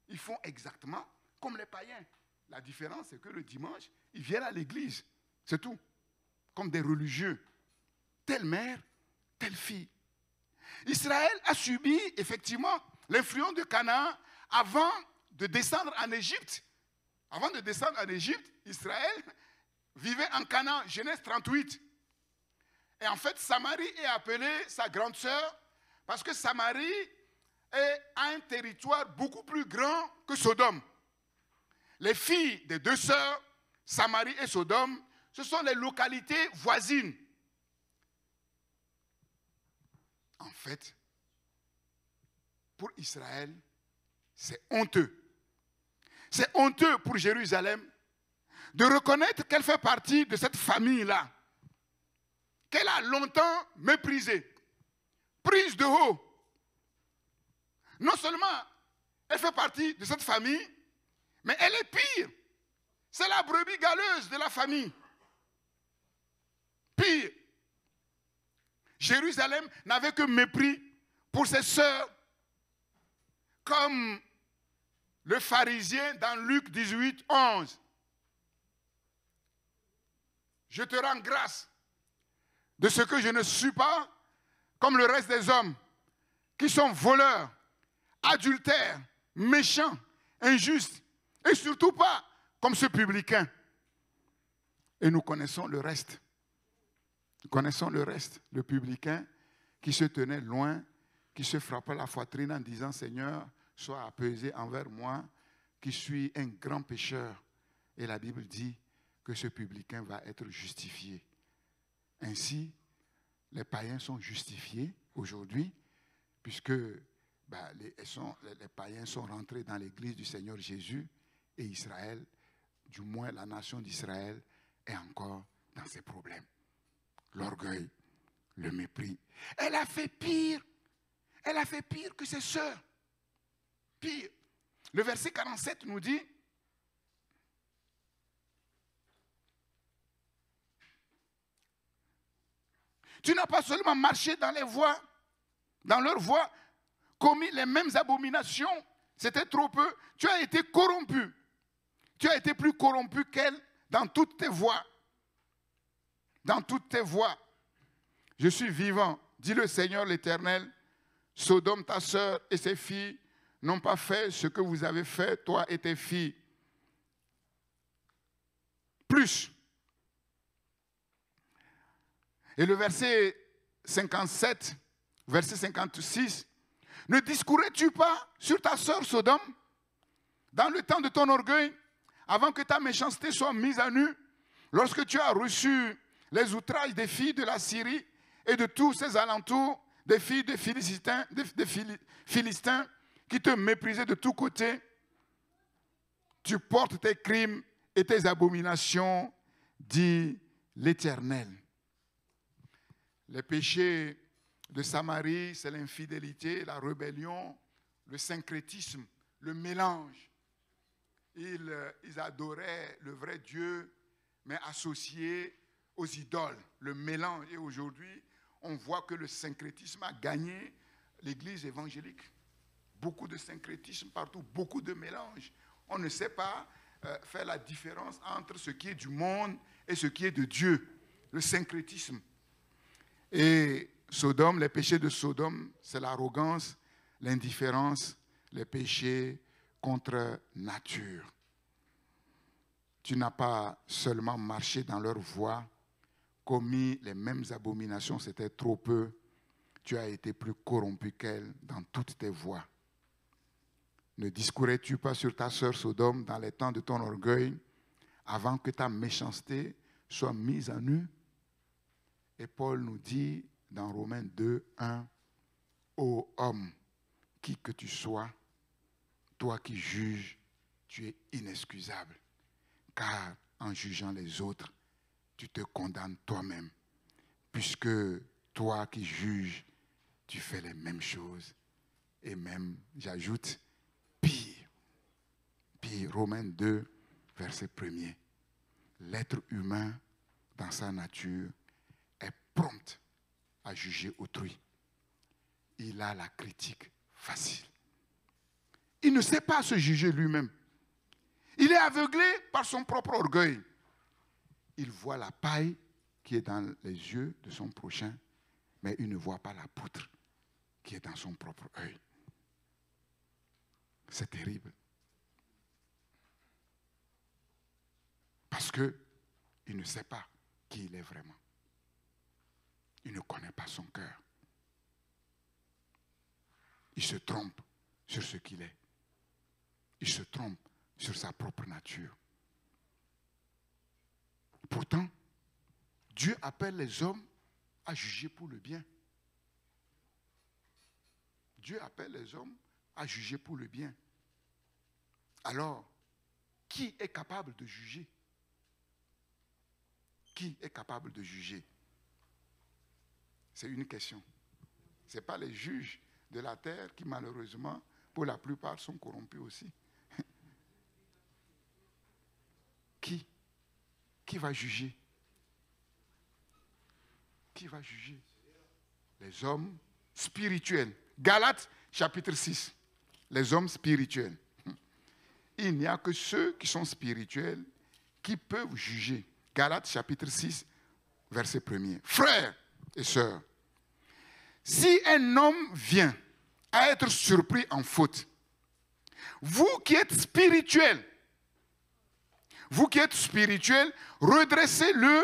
Ils font exactement comme les païens. La différence, c'est que le dimanche, ils viennent à l'église. C'est tout. Comme des religieux. Telle mère, telle fille. Israël a subi effectivement l'influence de Canaan avant de descendre en Égypte. Avant de descendre en Égypte, Israël vivait en Canaan, Genèse 38. Et en fait, Samarie est appelée sa grande sœur parce que Samarie a un territoire beaucoup plus grand que Sodome. Les filles des deux sœurs, Samarie et Sodome, ce sont les localités voisines. En fait, pour Israël, c'est honteux. C'est honteux pour Jérusalem de reconnaître qu'elle fait partie de cette famille-là, qu'elle a longtemps méprisée, prise de haut. Non seulement elle fait partie de cette famille, mais elle est pire. C'est la brebis galeuse de la famille. Pire. Jérusalem n'avait que mépris pour ses sœurs, comme le pharisien dans Luc 18, 11. Je te rends grâce de ce que je ne suis pas comme le reste des hommes qui sont voleurs, adultères, méchants, injustes et surtout pas comme ce publicain. Et nous connaissons le reste. Nous connaissons le reste. Le publicain qui se tenait loin, qui se frappait la poitrine en disant « Seigneur, sois apaisé envers moi, qui suis un grand pécheur. » Et la Bible dit que ce publicain va être justifié. Ainsi, les païens sont justifiés aujourd'hui, puisque les païens sont rentrés dans l'église du Seigneur Jésus, et Israël, du moins la nation d'Israël, est encore dans ses problèmes. L'orgueil, le mépris. Elle a fait pire. Elle a fait pire que ses sœurs. Pire. Le verset 47 nous dit, tu n'as pas seulement marché dans leurs voies, commis les mêmes abominations, c'était trop peu, tu as été corrompu. Tu as été plus corrompu qu'elle dans toutes tes voies. Dans toutes tes voies. Je suis vivant, dit le Seigneur l'Éternel. Sodome, ta sœur et ses filles n'ont pas fait ce que vous avez fait, toi et tes filles. Plus. Et le verset 57, verset 56, ne discourais-tu pas sur ta sœur Sodome dans le temps de ton orgueil, avant que ta méchanceté soit mise à nu, lorsque tu as reçu les outrages des filles de la Syrie et de tous ses alentours, des filles des Philistins qui te méprisaient de tous côtés, tu portes tes crimes et tes abominations, dit l'Éternel. Les péchés de Samarie, c'est l'infidélité, la rébellion, le syncrétisme, le mélange. Ils adoraient le vrai Dieu, mais associé aux idoles, le mélange. Et aujourd'hui, on voit que le syncrétisme a gagné l'église évangélique. Beaucoup de syncrétisme partout, beaucoup de mélange. On ne sait pas faire la différence entre ce qui est du monde et ce qui est de Dieu, le syncrétisme. Et Sodome, les péchés de Sodome, c'est l'arrogance, l'indifférence, les péchés contre nature. Tu n'as pas seulement marché dans leur voie, commis les mêmes abominations, c'était trop peu. Tu as été plus corrompu qu'elle dans toutes tes voies. Ne discourais-tu pas sur ta sœur Sodome dans les temps de ton orgueil, avant que ta méchanceté soit mise à nu? Et Paul nous dit dans Romains 2, 1, « Ô homme, qui que tu sois, toi qui juges, tu es inexcusable, car en jugeant les autres, tu te condamnes toi-même, puisque toi qui juges, tu fais les mêmes choses. Et même, j'ajoute, pire. Pire, Romains 2, verset 1er. L'être humain, dans sa nature, est prompt à juger autrui. Il a la critique facile. Il ne sait pas se juger lui-même. Il est aveuglé par son propre orgueil. Il voit la paille qui est dans les yeux de son prochain, mais il ne voit pas la poutre qui est dans son propre œil. C'est terrible. Parce qu'il ne sait pas qui il est vraiment. Il ne connaît pas son cœur. Il se trompe sur ce qu'il est. Il se trompe sur sa propre nature. Pourtant, Dieu appelle les hommes à juger pour le bien. Dieu appelle les hommes à juger pour le bien. Alors, qui est capable de juger? Qui est capable de juger? C'est une question. Ce n'est pas les juges de la terre qui, malheureusement, pour la plupart, sont corrompus aussi. Qui va juger? Qui va juger? Les hommes spirituels. Galates, chapitre 6. Les hommes spirituels. Il n'y a que ceux qui sont spirituels qui peuvent juger. Galates, chapitre 6, verset 1er. Frères et sœurs, si un homme vient à être surpris en faute, vous qui êtes spirituels, redressez-le,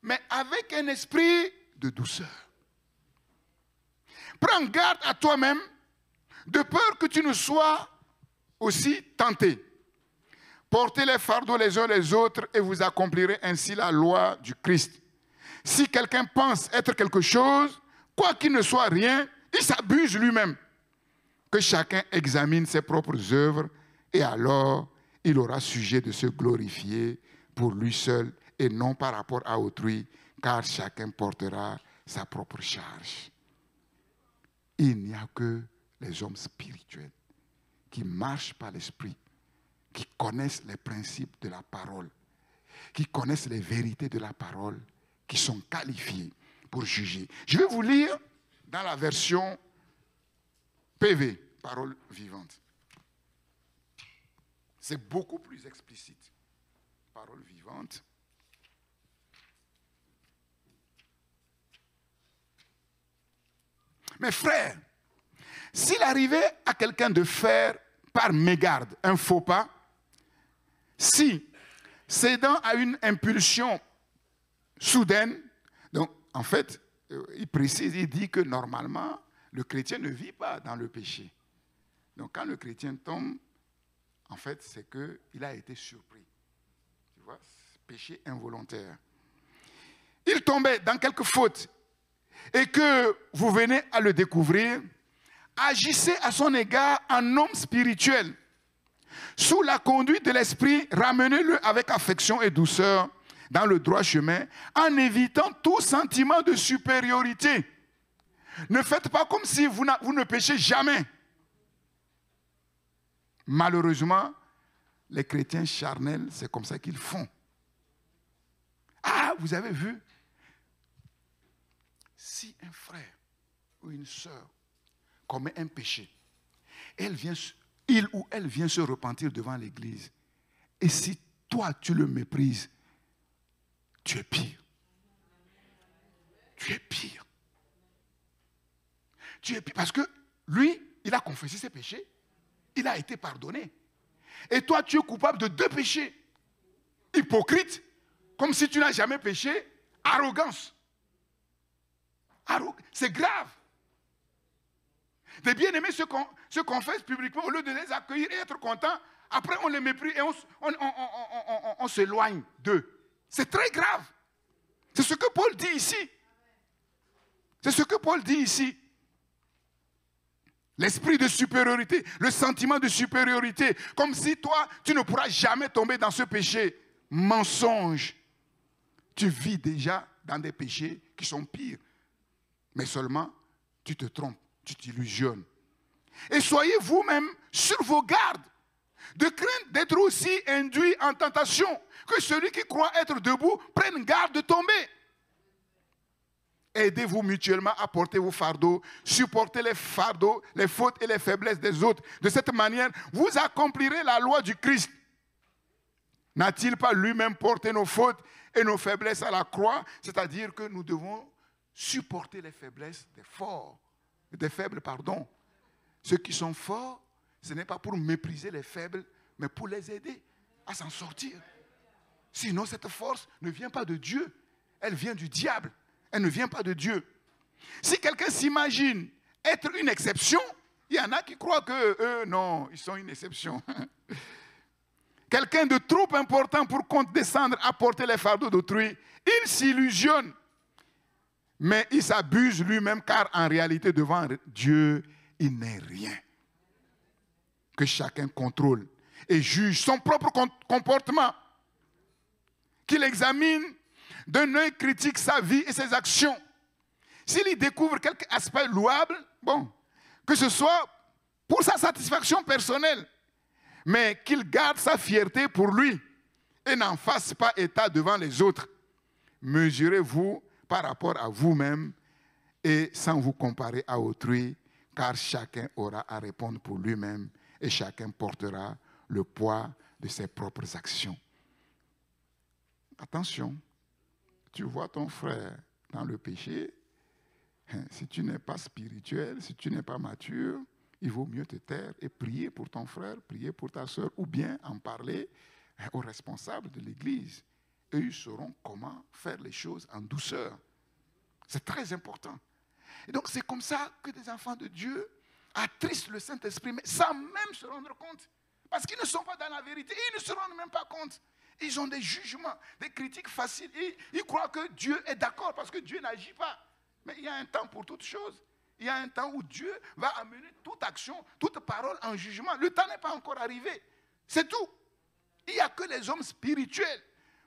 mais avec un esprit de douceur. Prends garde à toi-même, de peur que tu ne sois aussi tenté. Portez les fardeaux les uns les autres et vous accomplirez ainsi la loi du Christ. Si quelqu'un pense être quelque chose, quoi qu'il ne soit rien, il s'abuse lui-même. Que chacun examine ses propres œuvres et alors il aura sujet de se glorifier pour lui seul et non par rapport à autrui, car chacun portera sa propre charge. Il n'y a que les hommes spirituels qui marchent par l'esprit, qui connaissent les principes de la parole, qui connaissent les vérités de la parole, qui sont qualifiés pour juger. Je vais vous lire dans la version PV, parole vivante. C'est beaucoup plus explicite. Parole vivante. Mes frères, s'il arrivait à quelqu'un de faire par mégarde un faux pas, si, cédant à une impulsion soudaine, donc en fait, il précise, il dit que normalement, le chrétien ne vit pas dans le péché. Donc quand le chrétien tombe, en fait, c'est qu'il a été surpris. Tu vois, péché involontaire. Il tombait dans quelque faute et que vous venez à le découvrir, agissez à son égard en homme spirituel. Sous la conduite de l'esprit, ramenez-le avec affection et douceur dans le droit chemin, en évitant tout sentiment de supériorité. Ne faites pas comme si vous ne péchez jamais. Malheureusement, les chrétiens charnels, c'est comme ça qu'ils font. Ah, vous avez vu? Si un frère ou une sœur commet un péché, il ou elle vient se repentir devant l'église, et si toi tu le méprises, tu es pire. Tu es pire. Tu es pire. Parce que lui, il a confessé ses péchés, il a été pardonné. Et toi, tu es coupable de 2 péchés. Hypocrite, comme si tu n'as jamais péché. Arrogance. C'est grave. Des bien-aimés se confessent publiquement au lieu de les accueillir et être contents. Après, on les méprise et on s'éloigne d'eux. C'est très grave. C'est ce que Paul dit ici. C'est ce que Paul dit ici. L'esprit de supériorité, le sentiment de supériorité, comme si toi, tu ne pourras jamais tomber dans ce péché. Mensonge. Tu vis déjà dans des péchés qui sont pires. Mais seulement, tu te trompes, tu t'illusionnes. Et soyez vous-même sur vos gardes, de crainte d'être aussi induit en tentation, que celui qui croit être debout prenne garde de tomber. Aidez-vous mutuellement à porter vos fardeaux, supportez les fardeaux, les fautes et les faiblesses des autres. De cette manière, vous accomplirez la loi du Christ. N'a-t-il pas lui-même porté nos fautes et nos faiblesses à la croix? C'est-à-dire que nous devons supporter les faiblesses des faibles, pardon. Ceux qui sont forts, ce n'est pas pour mépriser les faibles, mais pour les aider à s'en sortir. Sinon, cette force ne vient pas de Dieu, elle vient du diable. Elle ne vient pas de Dieu. Si quelqu'un s'imagine être une exception, il y en a qui croient que eux, non, ils sont une exception. Quelqu'un de trop important pour condescendre à porter les fardeaux d'autrui, il s'illusionne. Mais il s'abuse lui-même, car en réalité, devant Dieu, il n'est rien. Que chacun contrôle et juge son propre comportement. Qu'il examine d'un œil critique sa vie et ses actions. S'il y découvre quelque aspect louable, bon, que ce soit pour sa satisfaction personnelle, mais qu'il garde sa fierté pour lui et n'en fasse pas état devant les autres. Mesurez-vous par rapport à vous-même et sans vous comparer à autrui, car chacun aura à répondre pour lui-même et chacun portera le poids de ses propres actions. Attention. Tu vois ton frère dans le péché, si tu n'es pas spirituel, si tu n'es pas mature, il vaut mieux te taire et prier pour ton frère, prier pour ta soeur, ou bien en parler aux responsables de l'Église. Eux, ils sauront comment faire les choses en douceur. C'est très important. Et donc, c'est comme ça que des enfants de Dieu attristent le Saint-Esprit, mais sans même se rendre compte. Parce qu'ils ne sont pas dans la vérité, ils ne se rendent même pas compte. Ils ont des jugements, des critiques faciles. Ils croient que Dieu est d'accord parce que Dieu n'agit pas. Mais il y a un temps pour toute chose. Il y a un temps où Dieu va amener toute action, toute parole en jugement. Le temps n'est pas encore arrivé. C'est tout. Il n'y a que les hommes spirituels.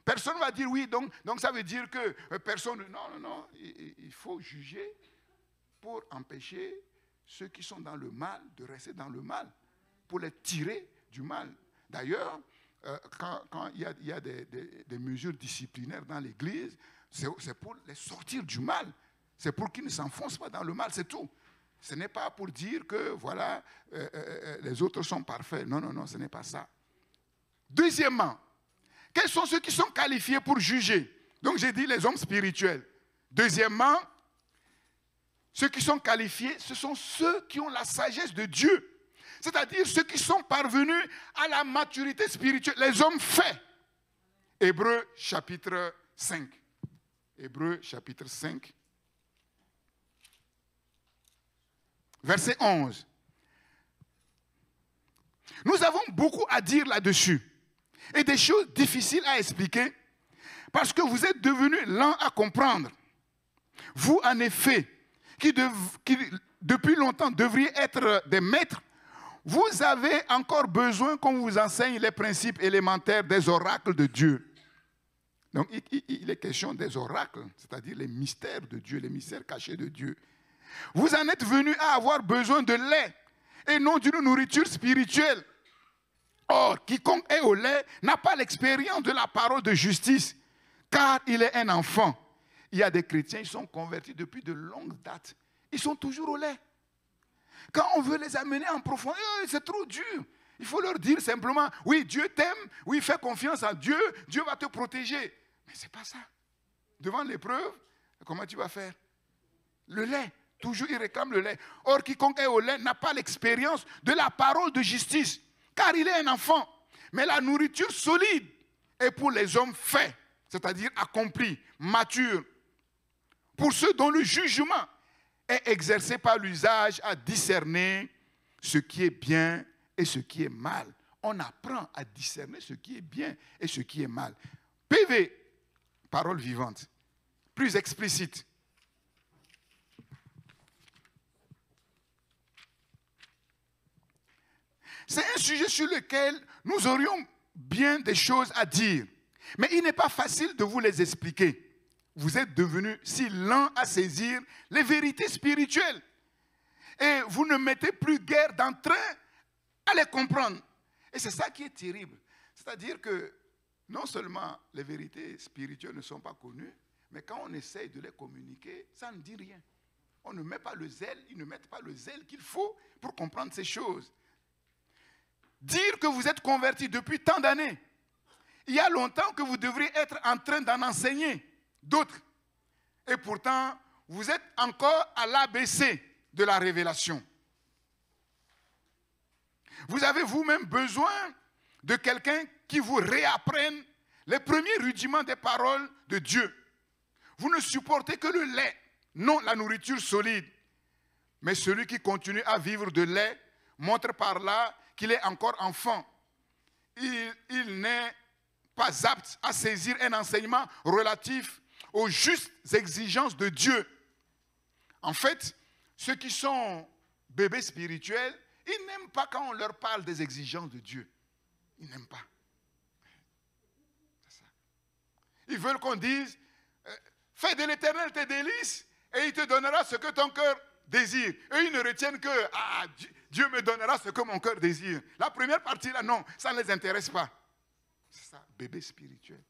Personne ne va dire oui, donc ça veut dire que personne... Non. Il faut juger pour empêcher ceux qui sont dans le mal de rester dans le mal, pour les tirer du mal. D'ailleurs, quand il y a des mesures disciplinaires dans l'Église, c'est pour les sortir du mal. C'est pour qu'ils ne s'enfoncent pas dans le mal, c'est tout. Ce n'est pas pour dire que, voilà, les autres sont parfaits. Non, ce n'est pas ça. Deuxièmement, quels sont ceux qui sont qualifiés pour juger? Donc j'ai dit les hommes spirituels. Deuxièmement, ceux qui sont qualifiés, ce sont ceux qui ont la sagesse de Dieu. C'est-à-dire ceux qui sont parvenus à la maturité spirituelle, les hommes faits. Hébreux chapitre 5. Hébreux chapitre 5. verset 11. Nous avons beaucoup à dire là-dessus et des choses difficiles à expliquer parce que vous êtes devenus lents à comprendre. Vous, en effet, qui depuis longtemps devriez être des maîtres, vous avez encore besoin qu'on vous enseigne les principes élémentaires des oracles de Dieu. Donc, il est question des oracles, c'est-à-dire les mystères de Dieu, les mystères cachés de Dieu. Vous en êtes venus à avoir besoin de lait et non d'une nourriture spirituelle. Or, quiconque est au lait n'a pas l'expérience de la parole de justice, car il est un enfant. Il y a des chrétiens, ils sont convertis depuis de longues dates. Ils sont toujours au lait. Quand on veut les amener en profondeur, c'est trop dur. Il faut leur dire simplement, oui, Dieu t'aime, oui, fais confiance en Dieu, Dieu va te protéger. Mais ce n'est pas ça. Devant l'épreuve, comment tu vas faire? Le lait, toujours il réclame le lait. Or, quiconque est au lait n'a pas l'expérience de la parole de justice, car il est un enfant. Mais la nourriture solide est pour les hommes faits, c'est-à-dire accomplis, matures, pour ceux dont le jugement est exercé par l'usage à discerner ce qui est bien et ce qui est mal. On apprend à discerner ce qui est bien et ce qui est mal. PV, parole vivante, plus explicite. C'est un sujet sur lequel nous aurions bien des choses à dire, mais il n'est pas facile de vous les expliquer. Vous êtes devenus si lents à saisir les vérités spirituelles et vous ne mettez plus guère d'entrain à les comprendre. Et c'est ça qui est terrible. C'est-à-dire que non seulement les vérités spirituelles ne sont pas connues, mais quand on essaye de les communiquer, ça ne dit rien. On ne met pas le zèle, ils ne mettent pas le zèle qu'il faut pour comprendre ces choses. Dire que vous êtes convertis depuis tant d'années, il y a longtemps que vous devriez être en train d'en enseigner d'autres. Et pourtant, vous êtes encore à l'ABC de la révélation. Vous avez vous-même besoin de quelqu'un qui vous réapprenne les premiers rudiments des paroles de Dieu. Vous ne supportez que le lait, non la nourriture solide. Mais celui qui continue à vivre de lait montre par là qu'il est encore enfant. Il n'est pas apte à saisir un enseignement relatif aux justes exigences de Dieu. En fait, ceux qui sont bébés spirituels, ils n'aiment pas quand on leur parle des exigences de Dieu. Ils n'aiment pas. C'est ça. Ils veulent qu'on dise, fais de l'Éternel tes délices et il te donnera ce que ton cœur désire. Et ils ne retiennent que, Dieu me donnera ce que mon cœur désire. La première partie là, non, ça ne les intéresse pas. C'est ça, bébé spirituel.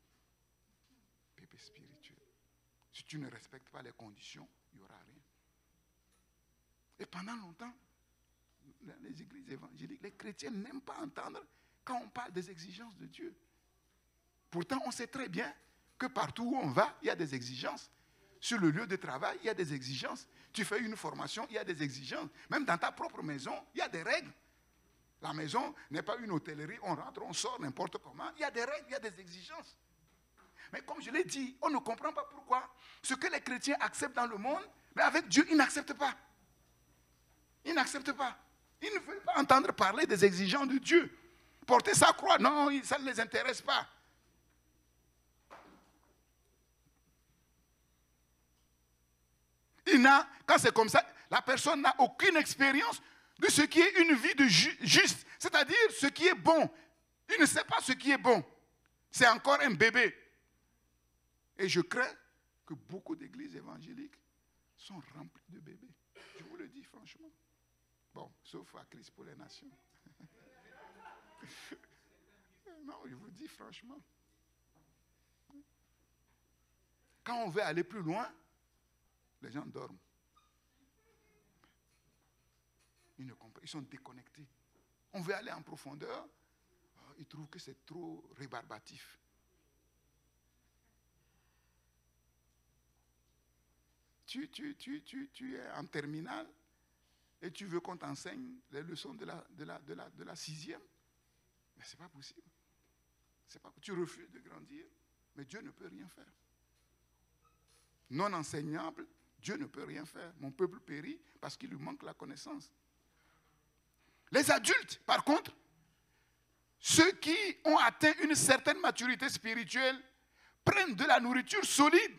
Bébé spirituel. Si tu ne respectes pas les conditions, il n'y aura rien. Et pendant longtemps, dans les églises évangéliques, les chrétiens n'aiment pas entendre quand on parle des exigences de Dieu. Pourtant, on sait très bien que partout où on va, il y a des exigences. Sur le lieu de travail, il y a des exigences. Tu fais une formation, il y a des exigences. Même dans ta propre maison, il y a des règles. La maison n'est pas une hôtellerie, on rentre, on sort n'importe comment. Il y a des règles, il y a des exigences. Mais comme je l'ai dit, on ne comprend pas pourquoi ce que les chrétiens acceptent dans le monde, mais avec Dieu, ils n'acceptent pas. Ils n'acceptent pas. Ils ne veulent pas entendre parler des exigences de Dieu. Porter sa croix, non, ça ne les intéresse pas. Quand c'est comme ça, la personne n'a aucune expérience de ce qui est une vie de juste, c'est-à-dire ce qui est bon. Il ne sait pas ce qui est bon. C'est encore un bébé. Et je crains que beaucoup d'églises évangéliques sont remplies de bébés. Je vous le dis franchement. Bon, sauf à Christ pour les nations. Non, je vous dis franchement. Quand on veut aller plus loin, les gens dorment. Ils ne comprennent, ils sont déconnectés. On veut aller en profondeur, ils trouvent que c'est trop rébarbatif. Tu es en terminale et tu veux qu'on t'enseigne les leçons de la sixième. Mais ce n'est pas possible. Tu refuses de grandir, mais Dieu ne peut rien faire. Non enseignable, Dieu ne peut rien faire. Mon peuple périt parce qu'il lui manque la connaissance. Les adultes, par contre, ceux qui ont atteint une certaine maturité spirituelle, prennent de la nourriture solide.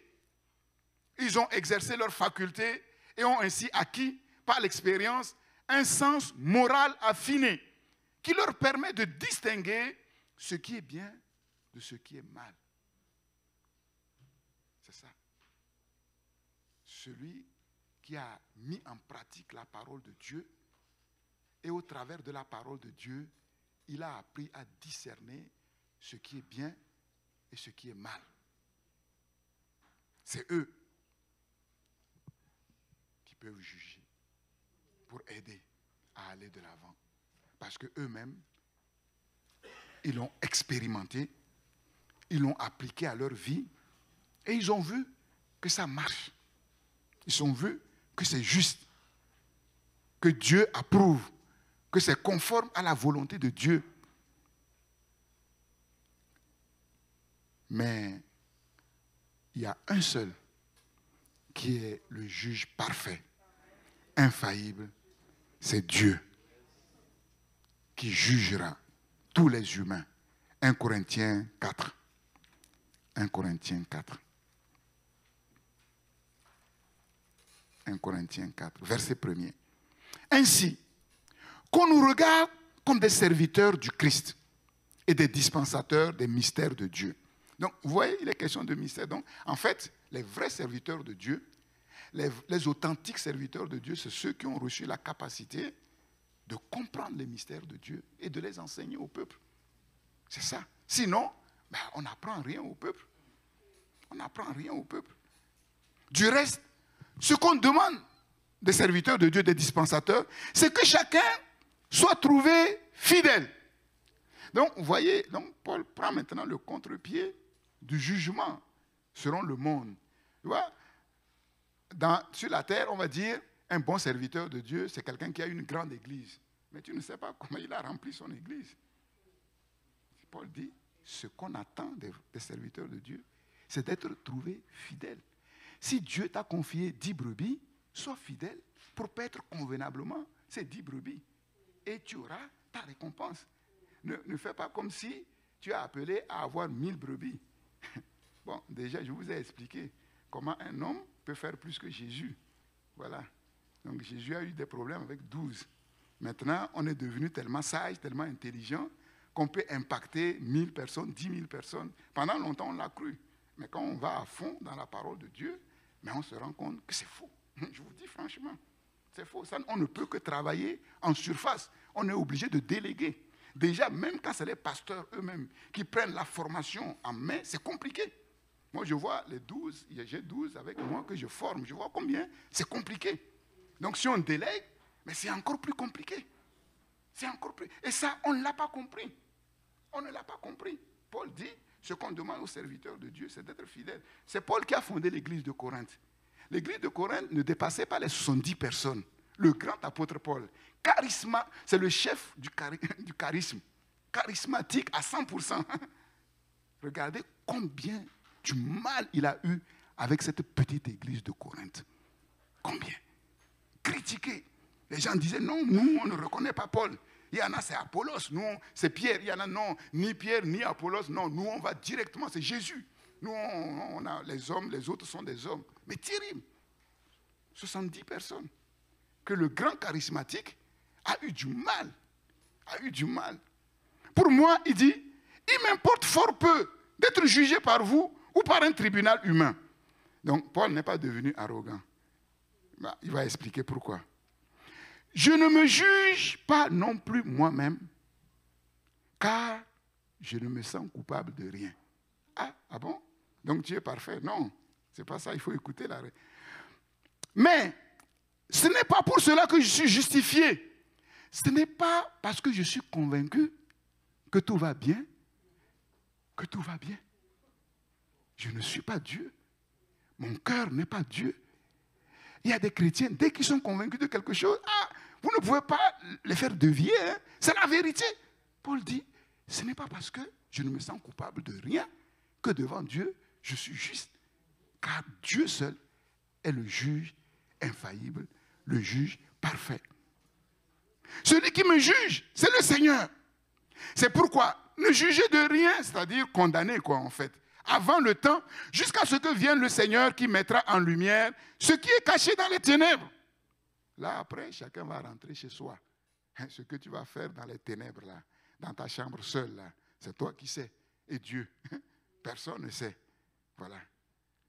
Ils ont exercé leurs facultés et ont ainsi acquis, par l'expérience, un sens moral affiné qui leur permet de distinguer ce qui est bien de ce qui est mal. C'est ça. Celui qui a mis en pratique la parole de Dieu et au travers de la parole de Dieu, il a appris à discerner ce qui est bien et ce qui est mal. C'est eux qui peuvent juger pour aider à aller de l'avant. Parce qu'eux-mêmes, ils l'ont expérimenté, ils l'ont appliqué à leur vie et ils ont vu que ça marche. Ils ont vu que c'est juste, que Dieu approuve, que c'est conforme à la volonté de Dieu. Mais il y a un seul qui est le juge parfait, infaillible, c'est Dieu qui jugera tous les humains. 1 Corinthiens 4. 1 Corinthiens 4. 1 Corinthiens 4, verset 1er. Ainsi, qu'on nous regarde comme des serviteurs du Christ et des dispensateurs des mystères de Dieu. Donc, vous voyez, il est question de mystère. Donc, en fait, les vrais serviteurs de Dieu, les authentiques serviteurs de Dieu, c'est ceux qui ont reçu la capacité de comprendre les mystères de Dieu et de les enseigner au peuple. C'est ça. Sinon, on n'apprend rien au peuple. On n'apprend rien au peuple. Du reste, ce qu'on demande des serviteurs de Dieu, des dispensateurs, c'est que chacun soit trouvé fidèle. Donc, vous voyez, donc Paul prend maintenant le contre-pied du jugement selon le monde. Tu vois, sur la terre, on va dire, un bon serviteur de Dieu, c'est quelqu'un qui a une grande église. Mais tu ne sais pas comment il a rempli son église. Paul dit, ce qu'on attend des serviteurs de Dieu, c'est d'être trouvé fidèle. Si Dieu t'a confié 10 brebis, sois fidèle pour paître convenablement ces 10 brebis. Et tu auras ta récompense. Ne fais pas comme si tu as appelé à avoir 1000 brebis. Bon, déjà, je vous ai expliqué comment un homme peut faire plus que Jésus. Voilà. Donc, Jésus a eu des problèmes avec 12. Maintenant, on est devenu tellement sage, tellement intelligent, qu'on peut impacter 1000 personnes, 10 000 personnes. Pendant longtemps, on l'a cru. Mais quand on va à fond dans la parole de Dieu, mais on se rend compte que c'est faux. Je vous dis franchement, c'est faux. Ça, on ne peut que travailler en surface. On est obligé de déléguer. Déjà, même quand c'est les pasteurs eux-mêmes qui prennent la formation en main, c'est compliqué. Moi, je vois les 12, j'ai 12 avec moi que je forme. Je vois combien c'est compliqué. Donc, si on délègue, mais c'est encore plus compliqué. C'est encore plus. Et ça, on ne l'a pas compris. On ne l'a pas compris. Paul dit, ce qu'on demande aux serviteurs de Dieu, c'est d'être fidèle. C'est Paul qui a fondé l'église de Corinthe. L'église de Corinthe ne dépassait pas les 70 personnes. Le grand apôtre Paul, c'est le chef du charisme, charismatique à 100%. Regardez combien du mal il a eu avec cette petite église de Corinthe. Combien? Critiqué. Les gens disaient, non, nous, on ne reconnaît pas Paul. Il y en a, c'est Apollos. Nous, c'est Pierre. Il y en a, non, ni Pierre, ni Apollos. Non, nous, on va directement, c'est Jésus. Nous, on a les hommes, les autres sont des hommes. Mais terrible. 70 personnes. Que le grand charismatique a eu du mal. A eu du mal. Pour moi, il dit, il m'importe fort peu d'être jugé par vous ou par un tribunal humain. Donc, Paul n'est pas devenu arrogant. Il va expliquer pourquoi. Je ne me juge pas non plus moi-même, car je ne me sens coupable de rien. Ah bon? Donc tu es parfait? Non, c'est pas ça, il faut écouter la... Mais ce n'est pas pour cela que je suis justifié. Ce n'est pas parce que je suis convaincu que tout va bien, que tout va bien. Je ne suis pas Dieu. Mon cœur n'est pas Dieu. Il y a des chrétiens, dès qu'ils sont convaincus de quelque chose, vous ne pouvez pas les faire dévier. Hein? C'est la vérité. Paul dit, ce n'est pas parce que je ne me sens coupable de rien que devant Dieu, je suis juste. Car Dieu seul est le juge infaillible, le juge parfait. Celui qui me juge, c'est le Seigneur. C'est pourquoi ne jugez de rien, c'est-à-dire condamner quoi en fait, avant le temps, jusqu'à ce que vienne le Seigneur qui mettra en lumière ce qui est caché dans les ténèbres. Là après, chacun va rentrer chez soi. Ce que tu vas faire dans les ténèbres là, dans ta chambre seule là, c'est toi qui sais. Et Dieu, personne ne sait. Voilà.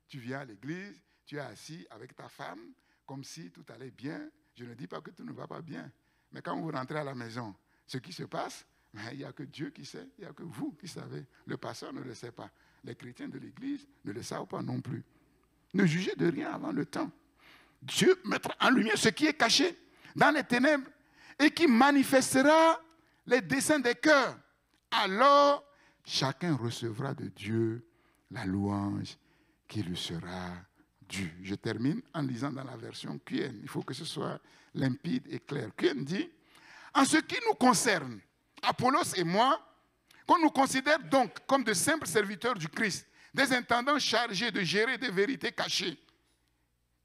Tu viens à l'église, tu es assis avec ta femme, comme si tout allait bien. Je ne dis pas que tout ne va pas bien. Mais quand vous rentrez à la maison, ce qui se passe, il n'y a que Dieu qui sait, il n'y a que vous qui savez. Le pasteur ne le sait pas. Les chrétiens de l'église ne le savent pas non plus. Ne jugez de rien avant le temps. Dieu mettra en lumière ce qui est caché dans les ténèbres et qui manifestera les desseins des cœurs. Alors, chacun recevra de Dieu la louange qui lui sera due. Je termine en lisant dans la version QN. Il faut que ce soit limpide et clair. QN dit, en ce qui nous concerne, Apollos et moi, qu'on nous considère donc comme de simples serviteurs du Christ, des intendants chargés de gérer des vérités cachées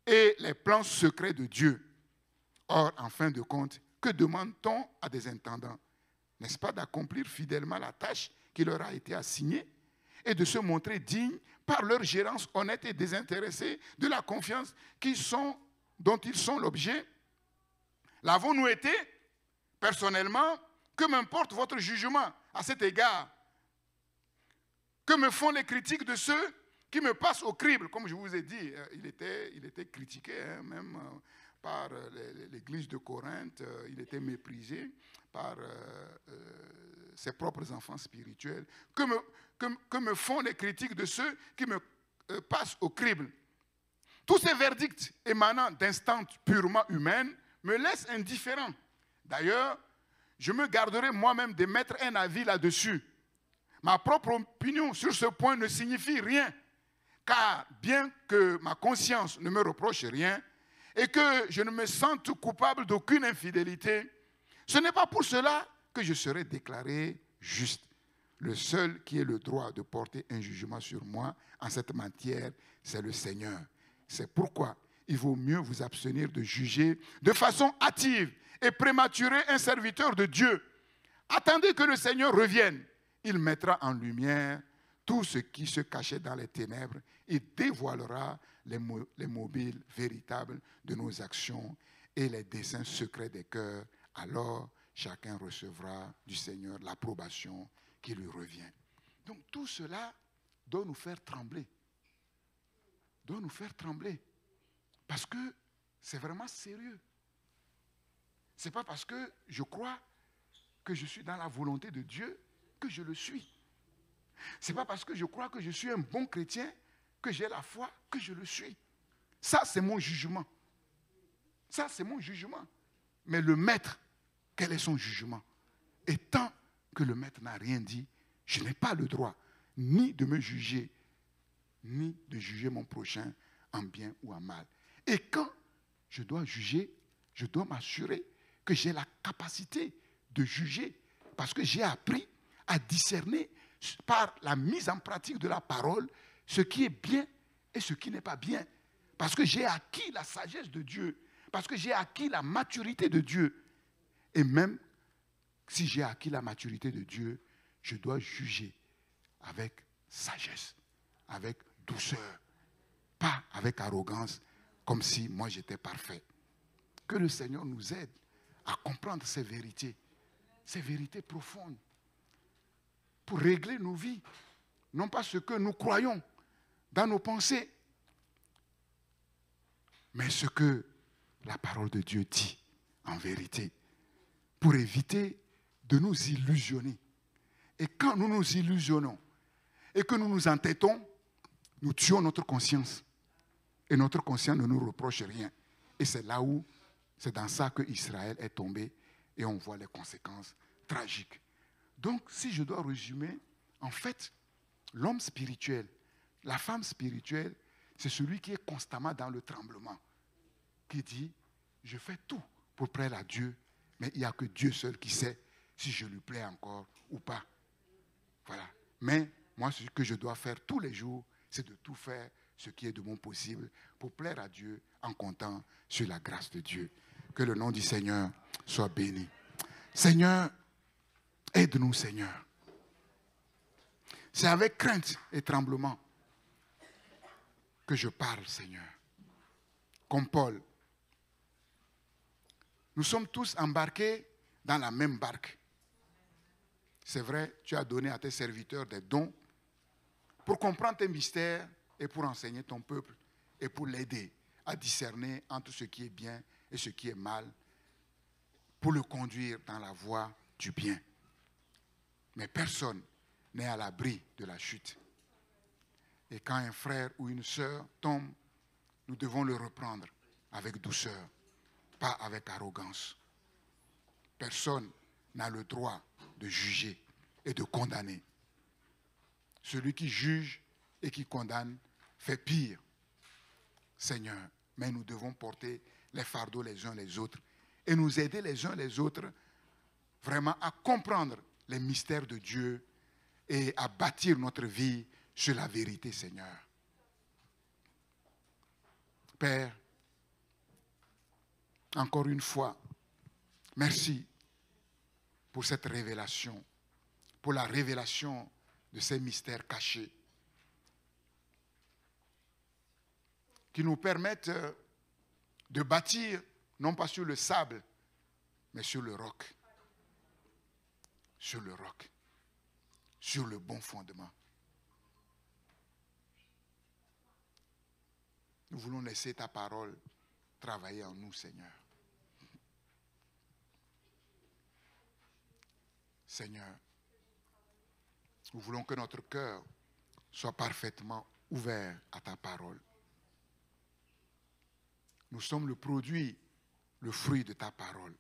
et les plans secrets de Dieu. Or, en fin de compte, que demande-t-on à des intendants? N'est-ce pas d'accomplir fidèlement la tâche qui leur a été assignée et de se montrer dignes par leur gérance honnête et désintéressée de la confiance dont ils sont l'objet? L'avons-nous été? Personnellement, que m'importe votre jugement à cet égard? Que me font les critiques de ceux qui me passent au crible? Comme je vous ai dit, il était critiqué, même par l'église de Corinthe, il était méprisé par ses propres enfants spirituels. Que me font les critiques de ceux qui me passent au crible? Tous ces verdicts émanant d'instances purement humaines me laissent indifférent. D'ailleurs, je me garderai moi-même de mettre un avis là-dessus. Ma propre opinion sur ce point ne signifie rien, car bien que ma conscience ne me reproche rien et que je ne me sente coupable d'aucune infidélité, ce n'est pas pour cela que je serai déclaré juste. Le seul qui ait le droit de porter un jugement sur moi en cette matière, c'est le Seigneur. C'est pourquoi il vaut mieux vous abstenir de juger de façon hâtive et prématurée un serviteur de Dieu. Attendez que le Seigneur revienne. Il mettra en lumière tout ce qui se cachait dans les ténèbres et dévoilera les mobiles véritables de nos actions et les desseins secrets des cœurs. Alors, chacun recevra du Seigneur l'approbation qui lui revient. Donc, tout cela doit nous faire trembler. Doit nous faire trembler. Parce que c'est vraiment sérieux. Ce n'est pas parce que je crois que je suis dans la volonté de Dieu que je le suis. Ce n'est pas parce que je crois que je suis un bon chrétien que j'ai la foi que je le suis. Ça, c'est mon jugement. Ça, c'est mon jugement. Mais le maître, quel est son jugement? Et tant que le maître n'a rien dit, je n'ai pas le droit ni de me juger, ni de juger mon prochain en bien ou en mal. Et quand je dois juger, je dois m'assurer que j'ai la capacité de juger, parce que j'ai appris à discerner par la mise en pratique de la parole ce qui est bien et ce qui n'est pas bien. Parce que j'ai acquis la sagesse de Dieu, parce que j'ai acquis la maturité de Dieu. Et même si j'ai acquis la maturité de Dieu, je dois juger avec sagesse, avec douceur, pas avec arrogance, comme si moi j'étais parfait. Que le Seigneur nous aide à comprendre ces vérités profondes, pour régler nos vies, non pas ce que nous croyons dans nos pensées, mais ce que la parole de Dieu dit en vérité, pour éviter de nous illusionner. Et quand nous nous illusionnons et que nous nous entêtons, nous tuons notre conscience. Et notre conscience ne nous reproche rien. Et c'est dans ça que Israël est tombé et on voit les conséquences tragiques. Donc, si je dois résumer, en fait, l'homme spirituel, la femme spirituelle, c'est celui qui est constamment dans le tremblement, qui dit, je fais tout pour plaire à Dieu, mais il n'y a que Dieu seul qui sait si je lui plais encore ou pas. Voilà. Mais moi, ce que je dois faire tous les jours, c'est de tout faire ce qui est de mon possible pour plaire à Dieu en comptant sur la grâce de Dieu. Que le nom du Seigneur soit béni. Seigneur, aide-nous, Seigneur. C'est avec crainte et tremblement que je parle, Seigneur. Comme Paul. Nous sommes tous embarqués dans la même barque. C'est vrai, tu as donné à tes serviteurs des dons pour comprendre tes mystères et pour enseigner ton peuple et pour l'aider à discerner entre ce qui est bien et ce qui est mal, pour le conduire dans la voie du bien. Mais personne n'est à l'abri de la chute. Et quand un frère ou une sœur tombe, nous devons le reprendre avec douceur, pas avec arrogance. Personne n'a le droit de juger et de condamner. Celui qui juge et qui condamne fait pire. Seigneur, mais nous devons porter les fardeaux les uns les autres et nous aider les uns les autres vraiment à comprendre les mystères de Dieu et à bâtir notre vie sur la vérité, Seigneur. Père, encore une fois, merci pour cette révélation, pour la révélation de ces mystères cachés qui nous permettent de bâtir, non pas sur le sable, mais sur le roc. Sur le roc. Sur le bon fondement. Nous voulons laisser ta parole travailler en nous, Seigneur. Seigneur, nous voulons que notre cœur soit parfaitement ouvert à ta parole. Nous sommes le produit, le fruit de ta parole.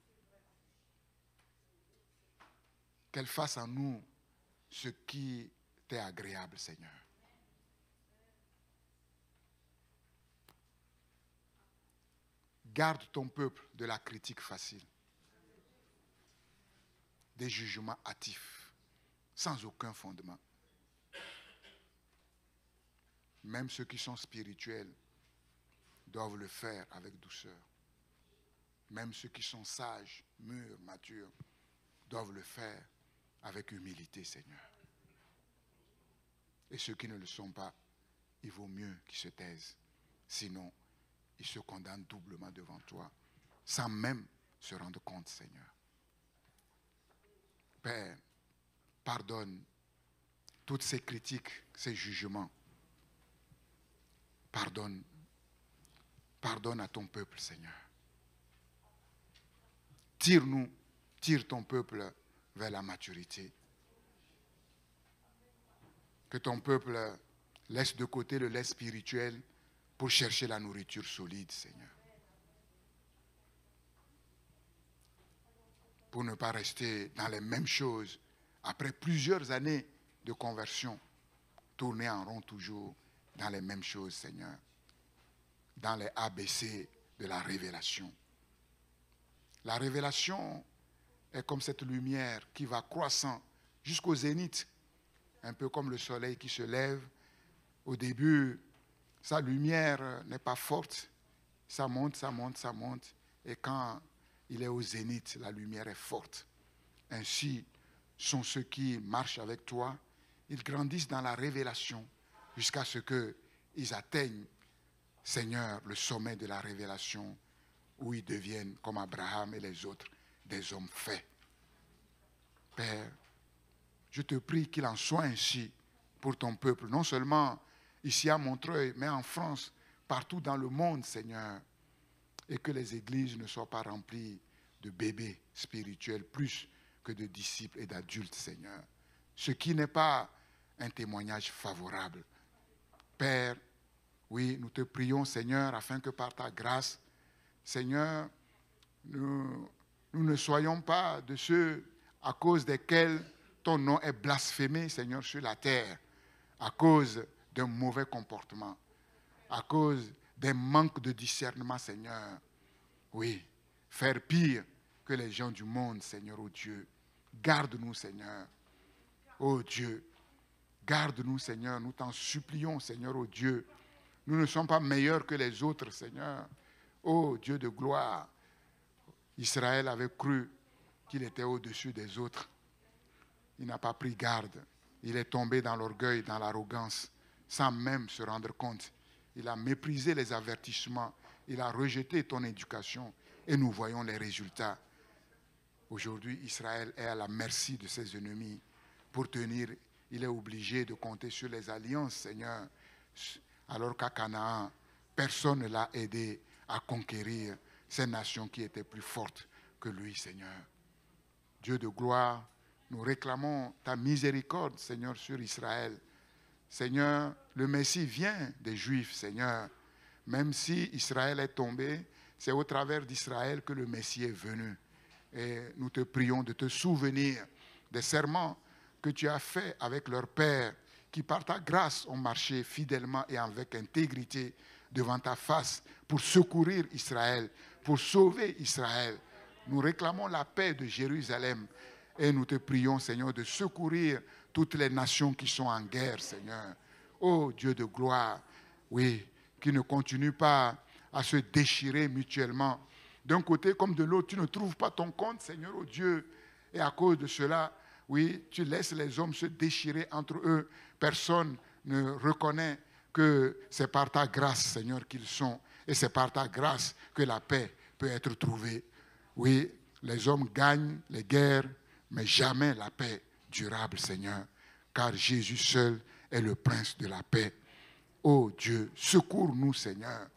Qu'elle fasse en nous ce qui t'est agréable, Seigneur. Garde ton peuple de la critique facile, des jugements hâtifs, sans aucun fondement. Même ceux qui sont spirituels doivent le faire avec douceur. Même ceux qui sont sages, mûrs, matures, doivent le faire avec humilité, Seigneur. Et ceux qui ne le sont pas, il vaut mieux qu'ils se taisent. Sinon, ils se condamnent doublement devant toi, sans même se rendre compte, Seigneur. Père, pardonne toutes ces critiques, ces jugements. Pardonne à ton peuple, Seigneur. Tire ton peuple vers la maturité. Que ton peuple laisse de côté le lait spirituel pour chercher la nourriture solide, Seigneur. Pour ne pas rester dans les mêmes choses après plusieurs années de conversion, tourner en rond toujours dans les mêmes choses, Seigneur. Dans les ABC de la révélation. La révélation est comme cette lumière qui va croissant jusqu'au zénith, un peu comme le soleil qui se lève. Au début, sa lumière n'est pas forte, ça monte, ça monte, ça monte, et quand il est au zénith, la lumière est forte. Ainsi sont ceux qui marchent avec toi, ils grandissent dans la révélation jusqu'à ce qu'ils atteignent, Seigneur, le sommet de la révélation, où ils deviennent, comme Abraham et les autres, des hommes faits. Père, je te prie qu'il en soit ainsi pour ton peuple, non seulement ici à Montreuil, mais en France, partout dans le monde, Seigneur, et que les églises ne soient pas remplies de bébés spirituels plus que de disciples et d'adultes, Seigneur. Ce qui n'est pas un témoignage favorable. Père, oui, nous te prions, Seigneur, afin que par ta grâce, Seigneur, nous ne soyons pas de ceux à cause desquels ton nom est blasphémé, Seigneur, sur la terre, à cause d'un mauvais comportement, à cause d'un manque de discernement, Seigneur. Oui, faire pire que les gens du monde, Seigneur, oh Dieu. Garde-nous, Seigneur. Oh Dieu, garde-nous, Seigneur. Nous t'en supplions, Seigneur, oh Dieu, Nous ne sommes pas meilleurs que les autres, Seigneur. Ô Dieu de gloire, Israël avait cru qu'il était au-dessus des autres. Il n'a pas pris garde. Il est tombé dans l'orgueil, dans l'arrogance, sans même se rendre compte. Il a méprisé les avertissements. Il a rejeté ton éducation. Et nous voyons les résultats. Aujourd'hui, Israël est à la merci de ses ennemis. Pour tenir, il est obligé de compter sur les alliances, Seigneur. Alors qu'à Canaan, personne ne l'a aidé à conquérir ces nations qui étaient plus fortes que lui, Seigneur. Dieu de gloire, nous réclamons ta miséricorde, Seigneur, sur Israël. Seigneur, le Messie vient des Juifs, Seigneur. Même si Israël est tombé, c'est au travers d'Israël que le Messie est venu. Et nous te prions de te souvenir des serments que tu as faits avec leur Père, qui par ta grâce ont marché fidèlement et avec intégrité devant ta face pour secourir Israël, pour sauver Israël. Nous réclamons la paix de Jérusalem et nous te prions, Seigneur, de secourir toutes les nations qui sont en guerre, Seigneur. Ô Dieu de gloire, oui, qui ne continuent pas à se déchirer mutuellement. D'un côté comme de l'autre, tu ne trouves pas ton compte, Seigneur, ô Dieu. Et à cause de cela, oui, tu laisses les hommes se déchirer entre eux. Personne ne reconnaît que c'est par ta grâce, Seigneur, qu'ils sont. Et c'est par ta grâce que la paix peut être trouvée. Oui, les hommes gagnent les guerres, mais jamais la paix durable, Seigneur. Car Jésus seul est le prince de la paix. Ô Dieu, secours-nous, Seigneur.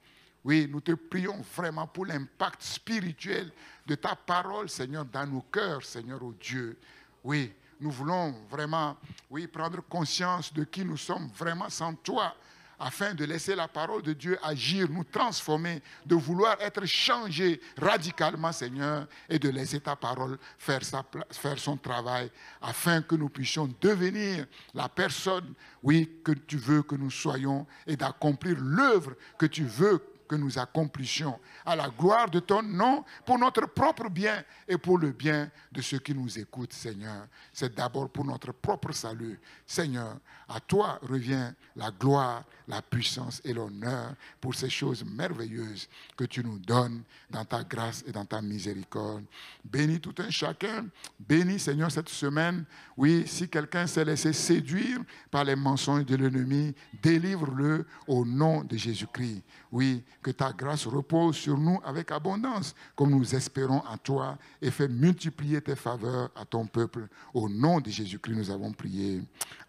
Oui, nous te prions vraiment pour l'impact spirituel de ta parole, Seigneur, dans nos cœurs, Seigneur, ô Dieu. Oui, nous voulons vraiment, oui, prendre conscience de qui nous sommes vraiment sans toi, afin de laisser la parole de Dieu agir, nous transformer, de vouloir être changés radicalement, Seigneur, et de laisser ta parole faire son travail, afin que nous puissions devenir la personne, oui, que tu veux que nous soyons, et d'accomplir l'œuvre que tu veux que nous accomplissions à la gloire de ton nom, pour notre propre bien et pour le bien de ceux qui nous écoutent, Seigneur. C'est d'abord pour notre propre salut. Seigneur, à toi revient la gloire, la puissance et l'honneur pour ces choses merveilleuses que tu nous donnes dans ta grâce et dans ta miséricorde. Bénis tout un chacun. Bénis, Seigneur, cette semaine. Oui, si quelqu'un s'est laissé séduire par les mensonges de l'ennemi, délivre-le au nom de Jésus-Christ. Oui, que ta grâce repose sur nous avec abondance, comme nous espérons en toi, et fais multiplier tes faveurs à ton peuple. Au nom de Jésus-Christ, nous avons prié.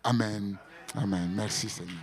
Amen. Amen. Merci, Seigneur.